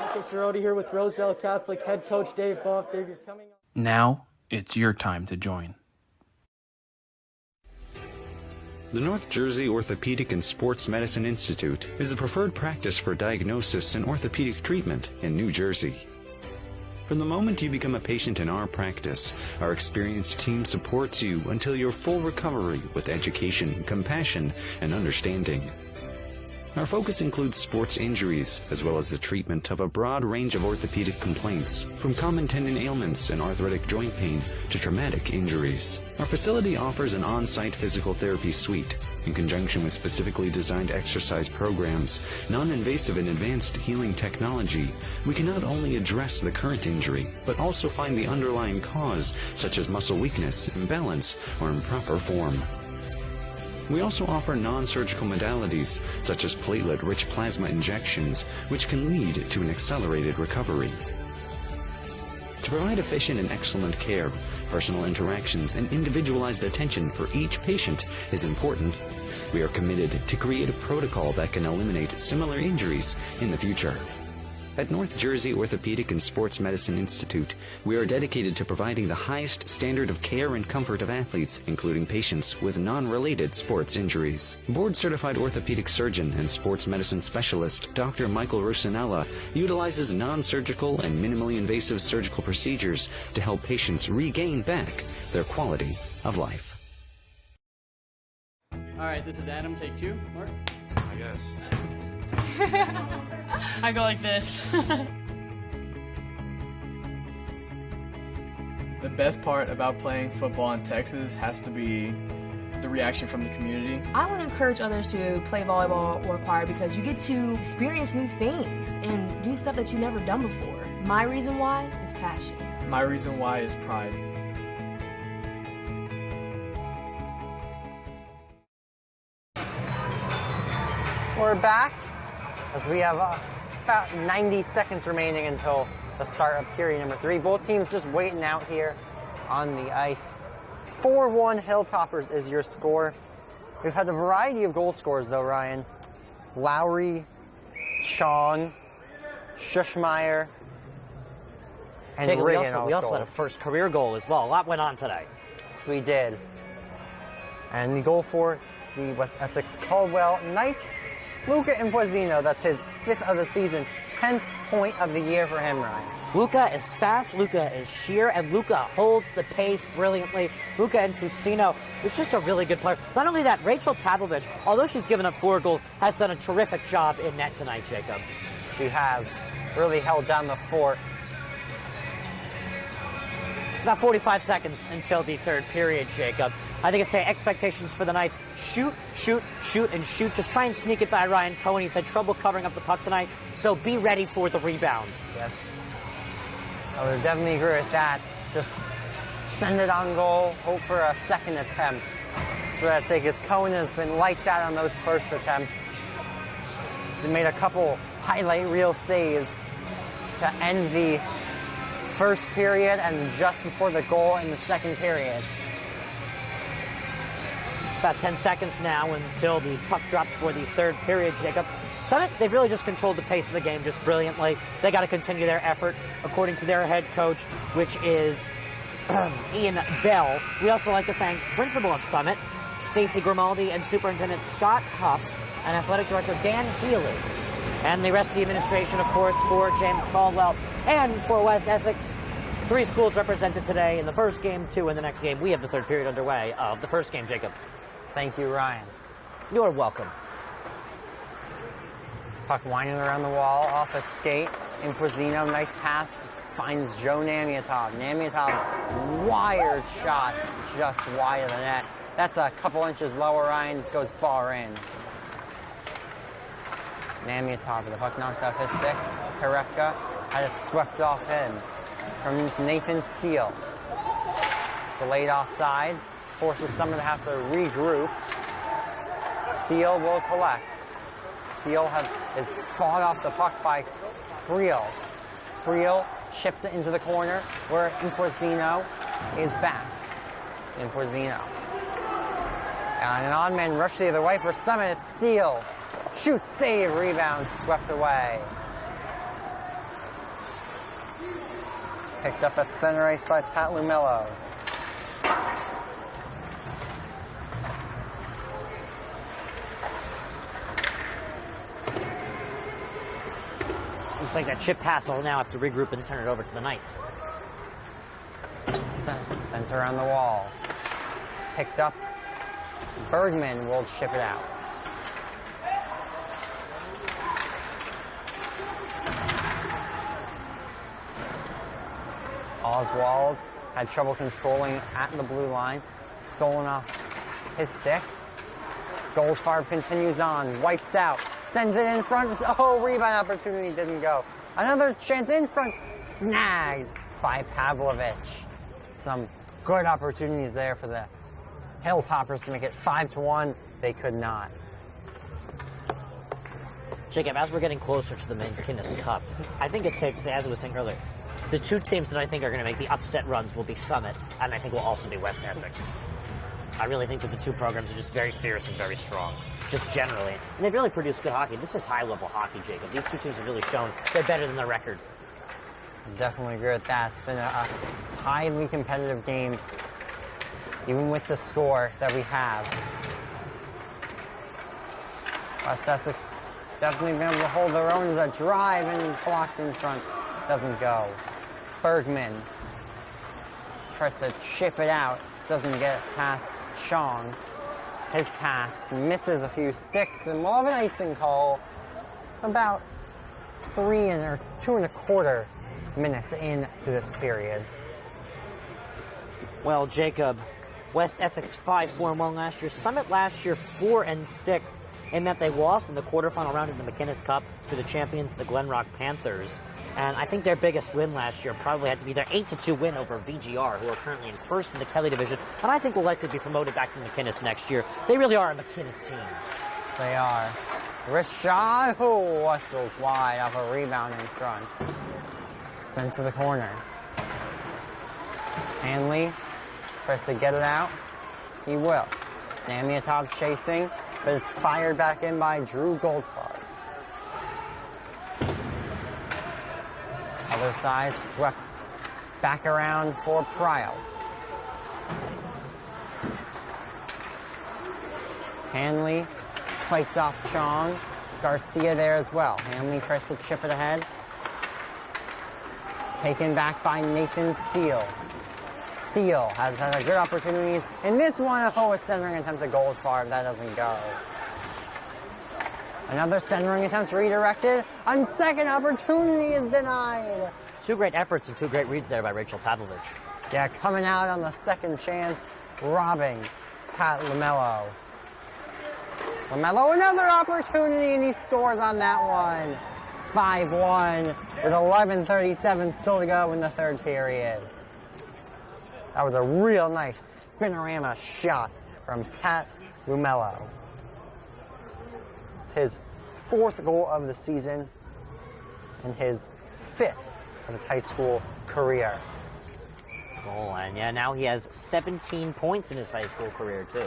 Michael Cerroti here with Roselle Catholic head coach Dave Boff. Dave, you're coming up. Now it's your time to join. The North Jersey Orthopedic and Sports Medicine Institute is the preferred practice for diagnosis and orthopedic treatment in New Jersey. From the moment you become a patient in our practice, our experienced team supports you until your full recovery with education, compassion, and understanding. Our focus includes sports injuries, as well as the treatment of a broad range of orthopedic complaints, from common tendon ailments and arthritic joint pain to traumatic injuries. Our facility offers an on-site physical therapy suite. In conjunction with specifically designed exercise programs, non-invasive and advanced healing technology, we can not only address the current injury, but also find the underlying cause, such as muscle weakness, imbalance, or improper form. We also offer non-surgical modalities, such as platelet-rich plasma injections, which can lead to an accelerated recovery. To provide efficient and excellent care, personal interactions and individualized attention for each patient is important. We are committed to create a protocol that can eliminate similar injuries in the future. At North Jersey Orthopedic and Sports Medicine Institute, we are dedicated to providing the highest standard of care and comfort of athletes, including patients with non-related sports injuries. Board-certified orthopedic surgeon and sports medicine specialist Dr. Michael Rusinella utilizes non-surgical and minimally invasive surgical procedures to help patients regain back their quality of life. All right, this is Adam, take 2. Mark? I guess. I go like this. The best part about playing football in Texas has to be the reaction from the community. I want to encourage others to play volleyball or choir because you get to experience new things and do stuff that you've never done before. My reason why is passion. My reason why is pride. We're back as we have about 90 seconds remaining until the start of period number 3. Both teams just waiting out here on the ice. 4-1 Hilltoppers is your score. We've had a variety of goal scorers though, Ryan. Lowry, Chong, Schuschmeyer, and Jacob, we Riggin. also had a first career goal as well. A lot went on today. Yes, we did. And the goal for the West Essex-Caldwell Knights, Luca Infosino. That's his 5th of the season, 10th point of the year for him, Ryan. Luca is fast, Luca is sheer, and Luca holds the pace brilliantly. Luca Infosino is just a really good player. Not only that, Rachel Pavlovich, although she's given up 4 goals, has done a terrific job in net tonight, Jacob. She has really held down the fort. It's about 45 seconds until the 3rd period, Jacob. I think it's say expectations for the Knights. Shoot, shoot, shoot, and shoot. Just try and sneak it by Ryan Cohen. He's had trouble covering up the puck tonight, so be ready for the rebounds. Yes. I would definitely agree with that. Just send it on goal, hope for a second attempt. That's what I'd say, because Cohen has been lights out on those first attempts. He's made a couple highlight reel saves to end the first period and just before the goal in the 2nd period. About 10 seconds now until the puck drops for the 3rd period, Jacob. Summit, they've really just controlled the pace of the game just brilliantly. They got to continue their effort, according to their head coach, which is Ian Bell. We also like to thank Principal of Summit, Stacy Grimaldi, and Superintendent Scott Huff, and Athletic Director Dan Healy. And the rest of the administration, of course, for James Caldwell and for West Essex. 3 schools represented today in the first game, 2 in the next game. We have the 3rd period underway of the first game, Jacob. Thank you, Ryan. You're welcome. Puck winding around the wall, off a skate. Infosino, nice pass, finds Joe Namiatov. Namiatov, wired shot, just wide of the net. That's a couple inches lower, Ryan, goes bar in. Namiatov with the puck knocked off his stick. Karepka had it swept off him from Nathan Steele. Delayed offsides, forces someone to have to regroup. Steele will collect. Steele is fought off the puck by Creel. Creel chips it into the corner where Infosino is back. Infosino. And an odd man rushed the other way for Summit. Steele. Shoot, save, rebound, swept away. Picked up at center ice by Pat Lumello. Looks like that chip pass will now have to regroup and turn it over to the Knights. Center on the wall. Picked up. Bergman will chip it out. Oswald had trouble controlling at the blue line. Stolen off his stick. Goldfarb continues on. Wipes out. Sends it in front. Oh, rebound opportunity didn't go. Another chance in front. Snagged by Pavlovich. Some good opportunities there for the Hilltoppers to make it 5-1. They could not. Jacob, as we're getting closer to the McInnis Cup, I think it's safe to say, as I was saying earlier, the 2 teams that I think are going to make the upset runs will be Summit, and I think will also be West Essex. I really think that the 2 programs are just very fierce and very strong, just generally. And they've really produced good hockey. This is high-level hockey, Jacob. These 2 teams have really shown they're better than their record. Definitely agree with that. It's been a highly competitive game, even with the score that we have. West Essex definitely been able to hold their own as a drive and blocked in front. Doesn't go. Bergman tries to chip it out. Doesn't get it past Chong. His pass misses a few sticks and more of an icing call. about 2.25 minutes into this period. Well, Jacob, West Essex 5-4-1 last year. Summit last year 4-6 in that they lost in the quarterfinal round in the McInnis Cup to the champions, the Glen Rock Panthers. And I think their biggest win last year probably had to be their 8-2 win over VGR, who are currently in first in the Kelly division, and I think will likely be promoted back to McInnis next year. They really are a McInnis team. Yes, they are. Rashad, who whistles wide off a rebound in front. Sent to the corner. Hanley tries to get it out. He will. Namiatov chasing, but it's fired back in by Drew Goldfarb. Other side swept back around for Pryal. Hanley fights off Chong. Garcia there as well. Hanley tries to chip it ahead. Taken back by Nathan Steele. Steele has had good opportunities. And this one, a centering attempt at Goldfarb. That doesn't go. Another centering attempt redirected. And second opportunity is denied. Two great efforts and two great reads there by Rachel Pavlovich. Yeah, coming out on the second chance, robbing Pat Lamello. Lamello, another opportunity, and he scores on that one. 5-1 with 11:37 still to go in the third period. That was a real nice spinorama shot from Pat Lamello. It's his 4th goal of the season and his 5th of his high school career. Oh, and yeah, now he has 17 points in his high school career, too.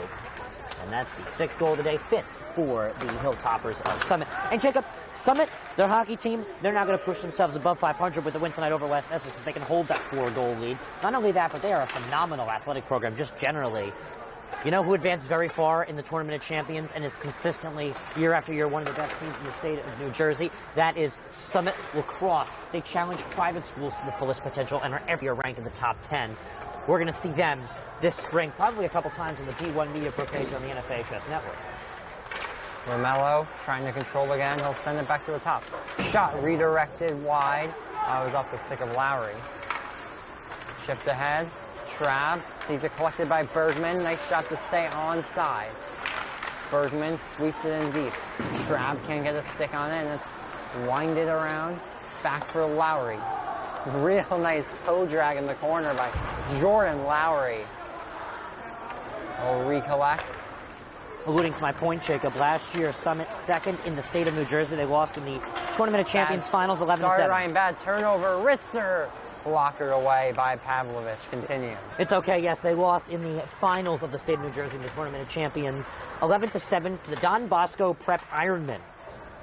And that's the 6th goal of the day, 5th for the Hilltoppers of Summit. And Jacob, Summit, their hockey team, they're now going to push themselves above 500 with the win tonight over West Essex if they can hold that 4-goal lead. Not only that, but they are a phenomenal athletic program, just generally. You know who advanced very far in the Tournament of Champions and is consistently, year after year, one of the best teams in the state of New Jersey? That is Summit Lacrosse. They challenge private schools to the fullest potential and are every year ranked in the top 10. We're going to see them this spring, probably a couple times on the D1 Media Pro page on the NHIIHL network. Romello trying to control again. He'll send it back to the top. Shot redirected wide. It was off the stick of Lowry. Chipped ahead. Trabb. These are collected by Bergman. Nice job to stay onside. Bergman sweeps it in deep. Trabb can't get a stick on it, and it's winded around. Back for Lowry. Real nice toe drag in the corner by Jordan Lowry. Will recollect. Alluding to my point, Jacob, last year, Summit 2nd in the state of New Jersey. They lost in the Tournament of Champions finals 11-7. Sorry, Ryan, bad turnover. Wrister blockered away by Pavlovich. Continue. It's okay, yes, they lost in the finals of the state of New Jersey in the Tournament of Champions 11-7 to the Don Bosco Prep Ironmen.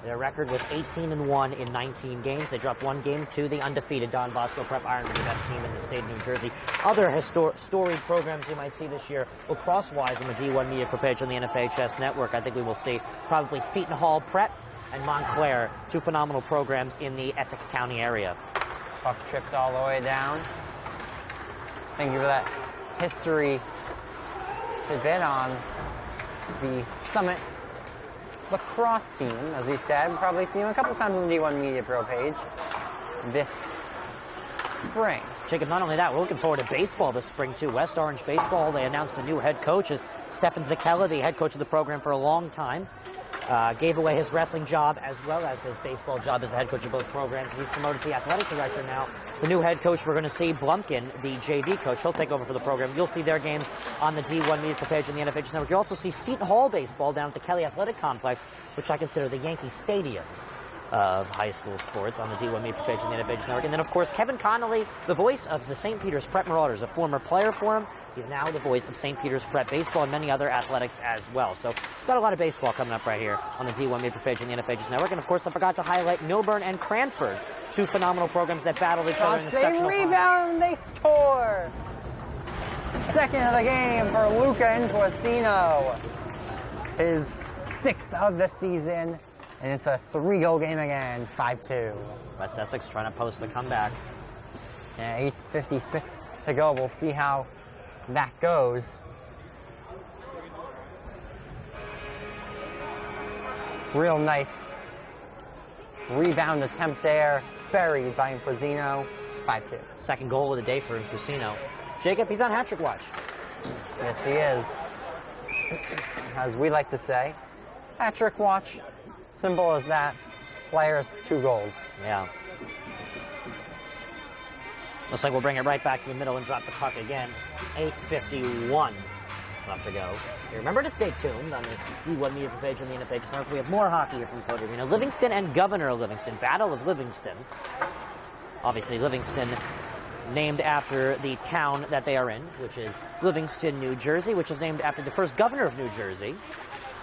Their record was 18-1 in 19 games. They dropped one game to the undefeated Don Bosco Prep Ironmen, the best team in the state of New Jersey. Other storied programs you might see this year, lacrosse-wise on the D1 Media Pro page on the NHIIHL network. I think we will see probably Seton Hall Prep and Montclair, two phenomenal programs in the Essex County area. Puck tripped all the way down. Thank you for that history tidbit on the Summit lacrosse team, as he said. Probably seen him a couple times on the D1 Media Pro page this spring. Jacob, not only that, we're looking forward to baseball this spring, too. West Orange Baseball, they announced a new head coach. Stefan Zakella, the head coach of the program for a long time. Gave away his wrestling job as well as his baseball job as the head coach of both programs. He's promoted to the athletic director now. The new head coach we're going to see, Blumkin, the JV coach, he'll take over for the program. You'll see their games on the D1 Media page on the NHIIHL network. You'll also see Seton Hall baseball down at the Kelly Athletic Complex, which I consider the Yankee Stadium of high school sports, on the D1 Media page on the NHIIHL network. And then, of course, Kevin Connolly, the voice of the St. Peter's Prep Marauders, a former player for him. He's now the voice of St. Peter's Prep Baseball and many other athletics as well. So we've got a lot of baseball coming up right here on the D1 Media page on the NHIIHL network. And, of course, I forgot to highlight Milburn and Cranford, two phenomenal programs that battled each other in exceptional rebound, they score! Second of the game for Luca Infosino. His 6th of the season. And it's a 3-goal game again, 5-2. West Essex trying to post a comeback. Yeah, 8:56 to go. We'll see how that goes. Real nice Rebound attempt there, buried by Infosino. 5-2. Second goal of the day for Infusino. Jacob, he's on hat-trick watch. Yes, he is. As we like to say, hat-trick watch. Simple as that. Players, 2 goals. Yeah. Looks like we'll bring it right back to the middle and drop the puck again. 8:51 left to go. Remember to stay tuned on the D1 Media page and the NHIIHL Network. We have more hockey here from Codey Arena. Livingston and Governor of Livingston. Battle of Livingston. Obviously, Livingston named after the town that they are in, which is Livingston, New Jersey, which is named after the first governor of New Jersey.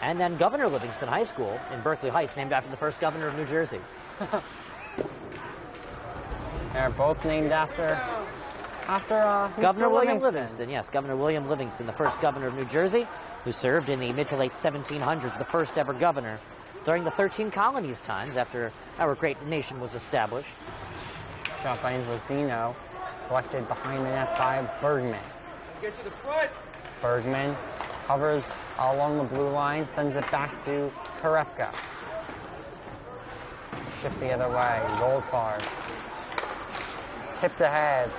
And then Governor Livingston High School in Berkeley Heights, named after the first governor of New Jersey. They're both named after Governor Mr. William Livingston. Yes, Governor William Livingston, the first governor of New Jersey, who served in the mid to late 1700s, the first ever governor during the 13 colonies times after our great nation was established. Shot by Infosino, collected behind the net by Bergman. Get to the front. Bergman hovers along the blue line, sends it back to Karepka. Shift the other way, Goldfarb. Tipped ahead,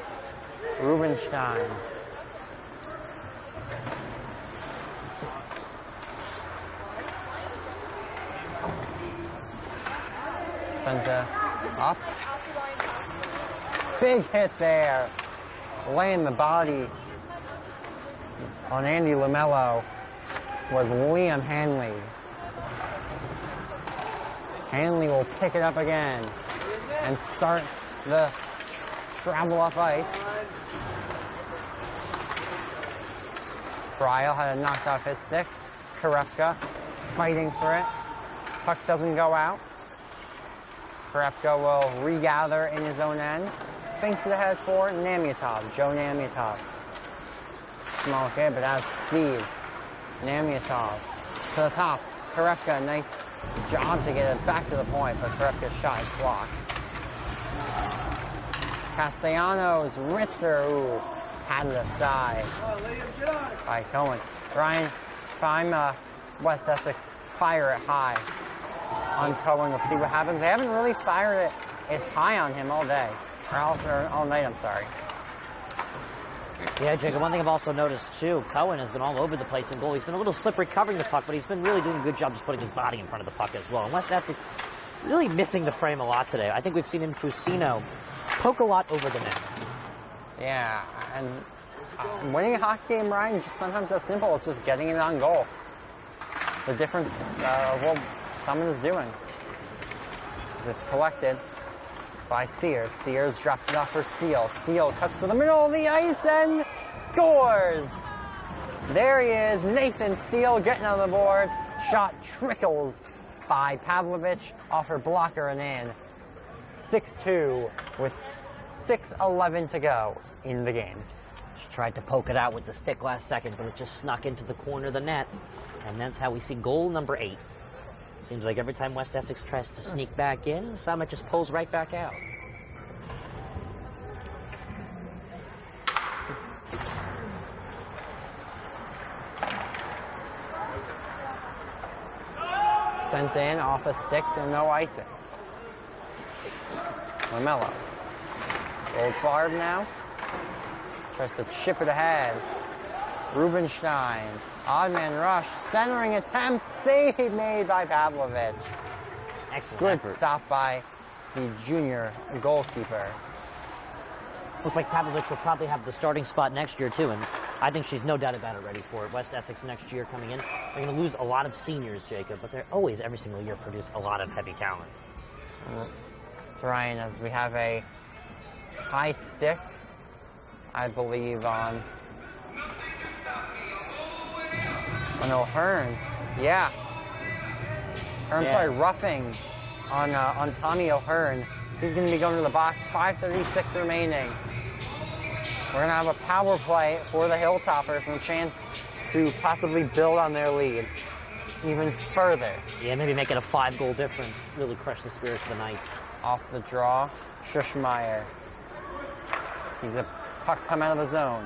Rubenstein. Sent it up. Big hit there. Laying the body on Andy Lamello was Liam Hanley. Hanley will pick it up again and start the travel up ice. Ryle had it knocked off his stick. Karepka fighting for it. Puck doesn't go out. Karepka will regather in his own end. Thinks it ahead for Namiatov, Joe Namiatov. Small kid, but has speed. Namiatov to the top. Karepka, nice job to get it back to the point, but Karepka's shot is blocked. Castellanos, wrister, ooh, had it aside by Cohen. Ryan, if I'm West Essex, fire it high on Cohen. We'll see what happens. They haven't really fired it high on him all day. Or all night, I'm sorry. Yeah, Jacob, one thing I've also noticed, too, Cohen has been all over the place in goal. He's been a little slippery covering the puck, but he's been really doing a good job just putting his body in front of the puck as well. And West Essex really missing the frame a lot today. I think we've seen Infusino poke a lot over the net. Yeah, and winning a hockey game, Ryan, just sometimes that's simple. It's just getting it on goal. The difference of what someone is doing is it's collected by Sears. Sears drops it off for Steele. Steele cuts to the middle of the ice and scores! There he is, Nathan Steele getting on the board. Shot trickles by Pavlovich off her blocker and in. 6-2 with 6:11 to go in the game. She tried to poke it out with the stick last second, but it just snuck into the corner of the net. And that's how we see goal number 8. Seems like every time West Essex tries to sneak back in, Summit just pulls right back out. Sent in off of sticks and no icing. Lamello. Goldfarb now. Tries to chip it ahead. Rubenstein. Odd man rush. Centering attempt. Save made by Pavlovich. Excellent Good effort. stop by the junior goalkeeper. Looks like Pavlovich will probably have the starting spot next year, too, and I think she's no doubt about it ready for it. West Essex next year coming in. They're going to lose a lot of seniors, Jacob, but they're always, every single year, produce a lot of heavy talent. Ryan, as we have a high stick, I believe, on O'Hearn. Yeah. Or, I'm sorry, roughing on Tommy O'Hearn. He's going to be going to the box. 5:36 remaining. We're going to have a power play for the Hilltoppers and a chance to possibly build on their lead even further. Yeah, maybe make it a 5-goal difference. Really crush the spirits of the Knights. Off the draw, Schuschmeier sees a puck come out of the zone.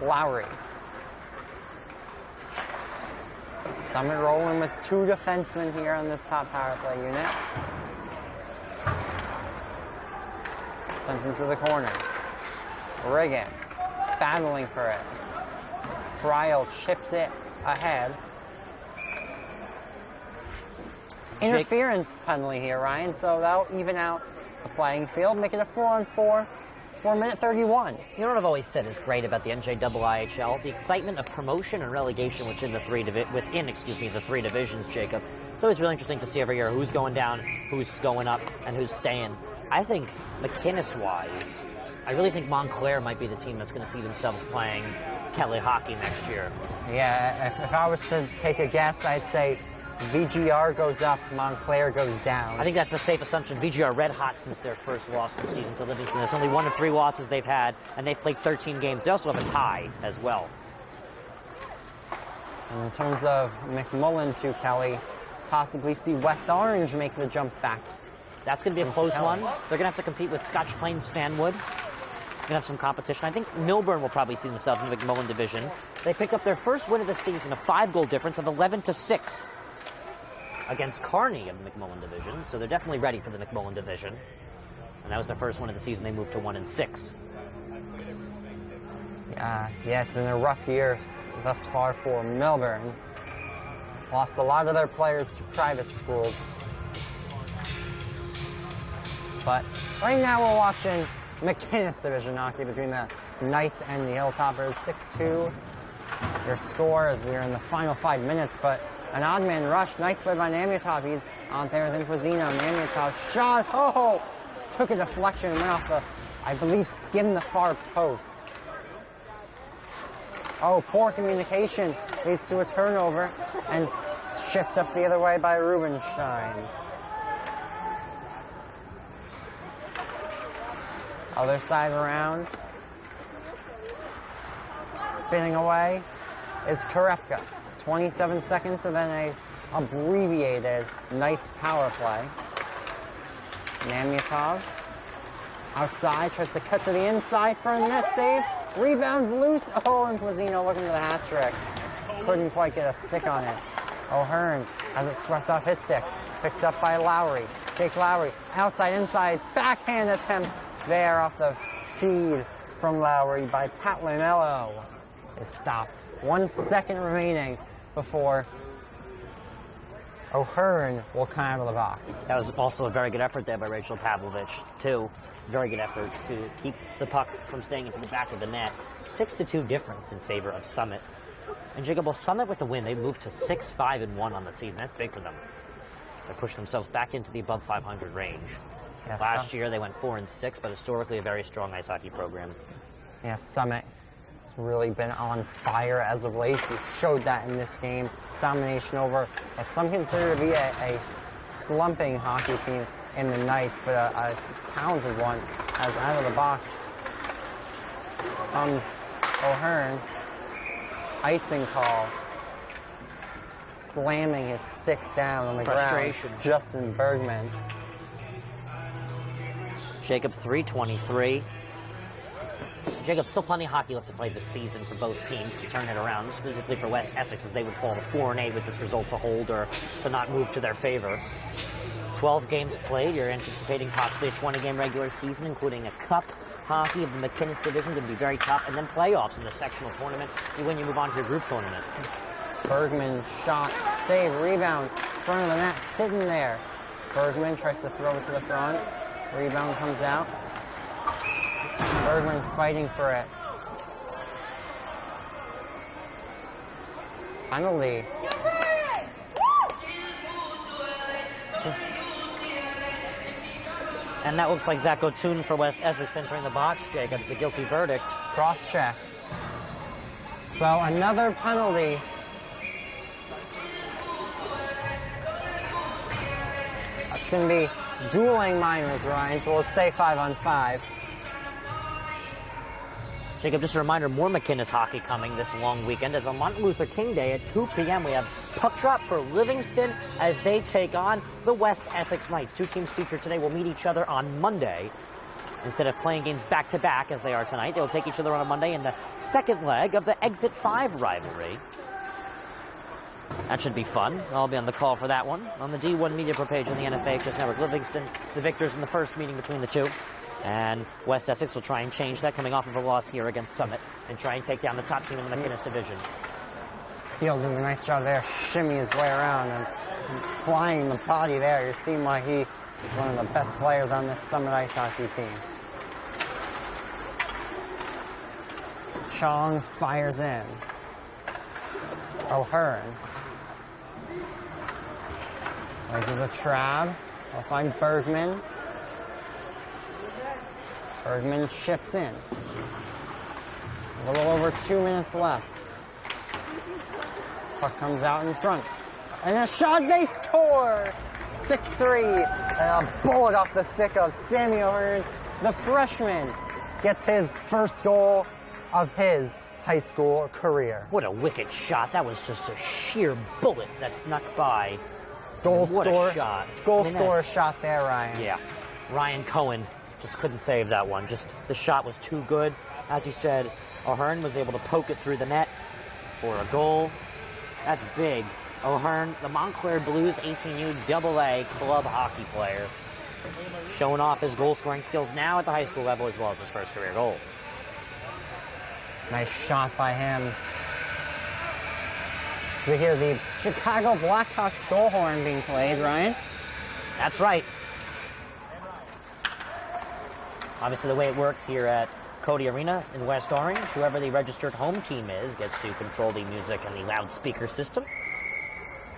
Lowry Summit rolling with 2 defensemen here on this top power play unit. Sent into the corner. Riggin battling for it. Ryle chips it ahead. Interference penalty here, Ryan, so that'll even out the playing field, make it a 4-on-4, 4-minute 31. You know what I've always said is great about the NJIIHL? The excitement of promotion and relegation within the three divisions, Jacob. It's always really interesting to see every year who's going down, who's going up, and who's staying. I think McInnis-wise, I really think Montclair might be the team that's going to see themselves playing Kelly hockey next year. Yeah, if I was to take a guess, I'd say VGR goes up, Montclair goes down. I think that's the safe assumption. VGR red hot since their first loss of the season to Livingston. There's only 1 of 3 losses they've had, and they've played 13 games. They also have a tie as well. And in terms of McMullen to Kelly, possibly see West Orange make the jump back. That's going to be a close one. They're going to have to compete with Scotch Plains Fanwood. Going to have some competition. I think Milburn will probably see themselves in the McMullen division. They picked up their first win of the season, a 5-goal difference of 11-6 against Kearney of the McMullen division. So they're definitely ready for the McMullen division. And that was their first win of the season. They moved to 1-6. Yeah, it's been a rough year thus far for Milburn. Lost a lot of their players to private schools. But right now we're watching McInnis division hockey between the Knights and the Hilltoppers. 6-2 your score as we are in the final 5 minutes, but an odd man rush. Nice play by Namiatov. He's on there with Infosino. Namiatov shot. Oh! Took a deflection and went off the, I believe, skimmed the far post. Oh, poor communication leads to a turnover and shift up the other way by Rubenstein. Other side around. Spinning away is Karepka. 27 seconds and then a abbreviated Knights power play. Namiatov outside, tries to cut to the inside for a net save. Rebounds loose. Oh, and Quasino looking for the hat trick. Couldn't quite get a stick on it. O'Hearn has it swept off his stick. Picked up by Lowry. Jake Lowry, outside, inside, backhand attempt there off the feed from Lowry by Pat Lamello. Is stopped. 1 second remaining before O'Hearn will come out of the box. That was also a very good effort there by Rachel Pavlovich, too. Very good effort to keep the puck from staying into the back of the net. 6-2 difference in favor of Summit. And Jacob, well, Summit with the win, they moved to 6-5-1 on the season. That's big for them. They pushed themselves back into the above 500 range. Yes, Last year they went 4-6, but historically a very strong ice hockey program. Yeah, Summit has really been on fire as of late. They showed that in this game. Domination over what some consider to be a slumping hockey team in the Knights, but a talented one. As out of the box comes O'Hearn. Icing call. Slamming his stick down on the ground. Justin Bergman. Jacob, 3:23. Jacob, still plenty of hockey left to play this season for both teams to turn it around, specifically for West Essex, as they would fall to 4-8 with this result to hold or to not move to their favor. 12 games played. You're anticipating possibly a 20-game regular season, including a cup hockey of the McInnis division, going to be very tough, and then playoffs in the sectional tournament. You win, you move on to your group tournament. Bergman shot, save, rebound, front of the net, sitting there. Bergman tries to throw it to the front. Rebound comes out. Bergman fighting for it. Penalty. And that looks like Zach O'Toole for West Essex entering the box, Jacob, the guilty verdict. Cross check. So another penalty. It's going to be dueling minors, Ryan, so we'll stay 5-on-5. Jacob, just a reminder, more McInnis hockey coming this long weekend. As on Martin Luther King Day at 2 p.m., we have puck drop for Livingston as they take on the West Essex Knights. Two teams featured today will meet each other on Monday. Instead of playing games back-to-back as they are tonight, they'll take each other on a Monday in the second leg of the Exit 5 rivalry. That should be fun. I'll be on the call for that one. On the D1 Media Pro page on the NFHS Network, Livingston, the victors in the first meeting between the two. And West Essex will try and change that, coming off of a loss here against Summit, and try and take down the top team in the McInnis division. Steele doing a nice job there, shimmy his way around and flying the body there. You're seeing why he is one of the best players on this Summit ice hockey team. Chong fires in. O'Hearn. Lays to the trap. They'll find Bergman. Bergman chips in. A little over 2 minutes left. Puck comes out in front. And a shot, they score! 6-3. And a bullet off the stick of Sammy O'Hearn. The freshman gets his first goal of his high school career. What a wicked shot. That was just a sheer bullet that snuck by. Goal What score. a shot. Goal scorer shot there, Ryan. Yeah. Ryan Cohen just couldn't save that one. Just the shot was too good. As you said, O'Hearn was able to poke it through the net for a goal. That's big. O'Hearn, the Montclair Blues 18U AA club hockey player, showing off his goal-scoring skills now at the high school level as well as his first career goal. Nice shot by him. So we hear the Chicago Blackhawks goal horn being played, Ryan. That's right. Obviously, the way it works here at Codey Arena in West Orange, whoever the registered home team is gets to control the music and the loudspeaker system.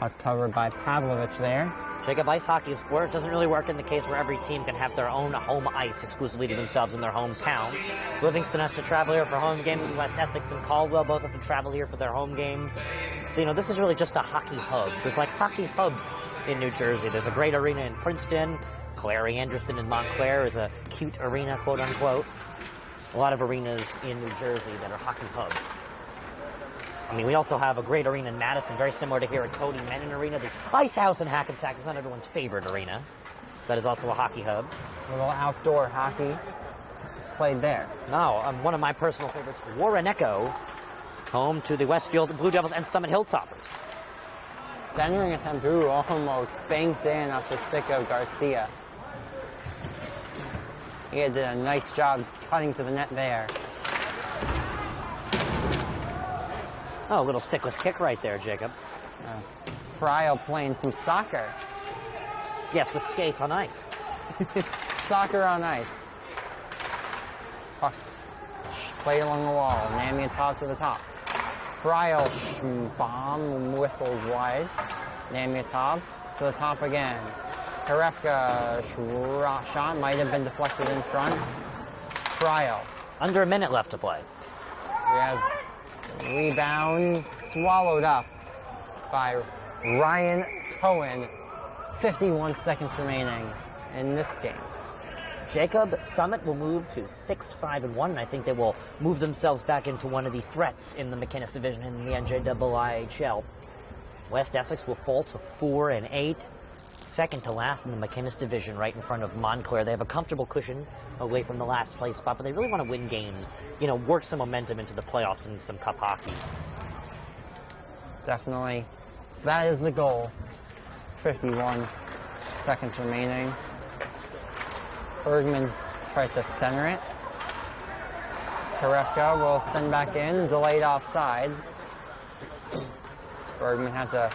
Puck covered by Pavlovich there. Jacob, ice hockey sport. It doesn't really work in the case where every team can have their own home ice exclusively to themselves in their hometown. Livingston has to travel here for home games. West Essex and Caldwell both have to travel here for their home games. So, this is really just a hockey hub. There's like hockey hubs in New Jersey. There's a great arena in Princeton. Clary Anderson in Montclair is a cute arena, quote unquote. A lot of arenas in New Jersey that are hockey hubs. We also have a great arena in Madison, very similar to here at Codey Menin Arena. The Ice House in Hackensack is not everyone's favorite arena. That is also a hockey hub. A little outdoor hockey played there. No, one of my personal favorites, Warrenecco, home to the Westfield Blue Devils and Summit Hilltoppers. Centering attempt, almost banked in off the stick of Garcia. He did a nice job cutting to the net there. Oh, a little stickless kick right there, Jacob. Cryo playing some soccer. Yes, with skates on ice. Soccer on ice. Puck played along the wall. Namiatov to the top. Cryo bomb whistles wide. Namiatov to the top again. Karepka shot might have been deflected in front. Cryo. Under a minute left to play. He has rebound swallowed up by Ryan Cohen. 51 seconds remaining in this game. Jacob, Summit will move to 6-5-1, and I think they will move themselves back into one of the threats in the McInnis division in the NHIIHL. West Essex will fall to 4-8, second to last in the McInnis division, right in front of Montclair. They have a comfortable cushion away from the last place spot, but they really want to win games, work some momentum into the playoffs and some cup hockey. Definitely. So that is the goal. 51 seconds remaining. Bergman tries to center it. Karepka will send back in, delayed offsides. Bergman had to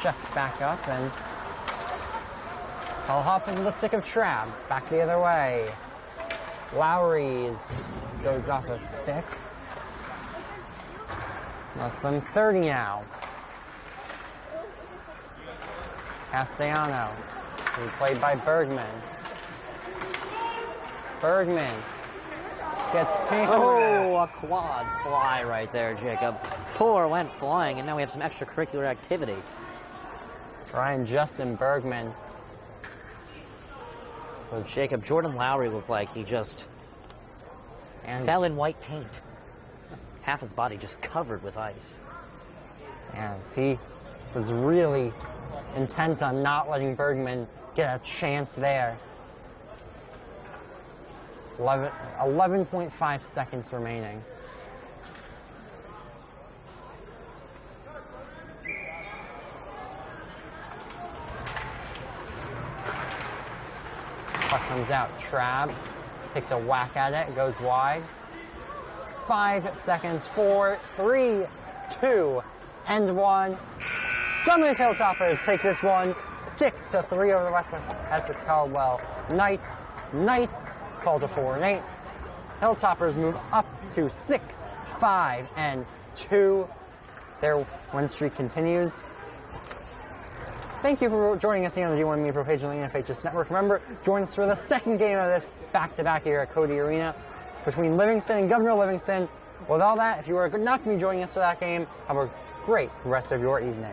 check back up, and he'll hop into the stick of Trabb. Back the other way. Lowry goes off a stick. Less than 30 now. Castellano, being played by Bergman. Bergman gets hammered. Oh, a quad fly right there, Jacob. 4 went flying, and now we have some extracurricular activity. Ryan Justin Bergman. Jacob, Jordan Lowry looked like he just fell in white paint. Half his body just covered with ice. Yes, he was really intent on not letting Bergman get a chance there. 11.5 seconds remaining. puck comes out. Trabb takes a whack at it, goes wide. 5 seconds, 4, 3, 2, and 1. Summit Hilltoppers take this one 6-3 over the West Essex-Caldwell Knights. Knights fall to 4-8. Hilltoppers move up to 6-5-2. Their win streak continues. Thank you for joining us here on the D1 Media Pro page on the NHIIHL Network. Remember, join us for the second game of this back-to-back here at Codey Arena between Livingston and Governor Livingston. With all that, if you are not going to be joining us for that game, have a great rest of your evening.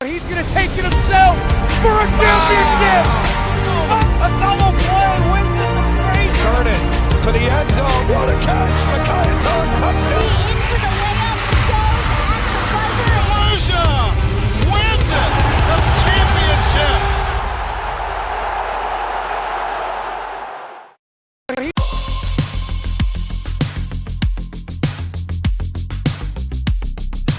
He's going to take it himself for a championship. A double play wins it from Fraser. Turn it to the end zone. What a catch. McInnis on touchdown.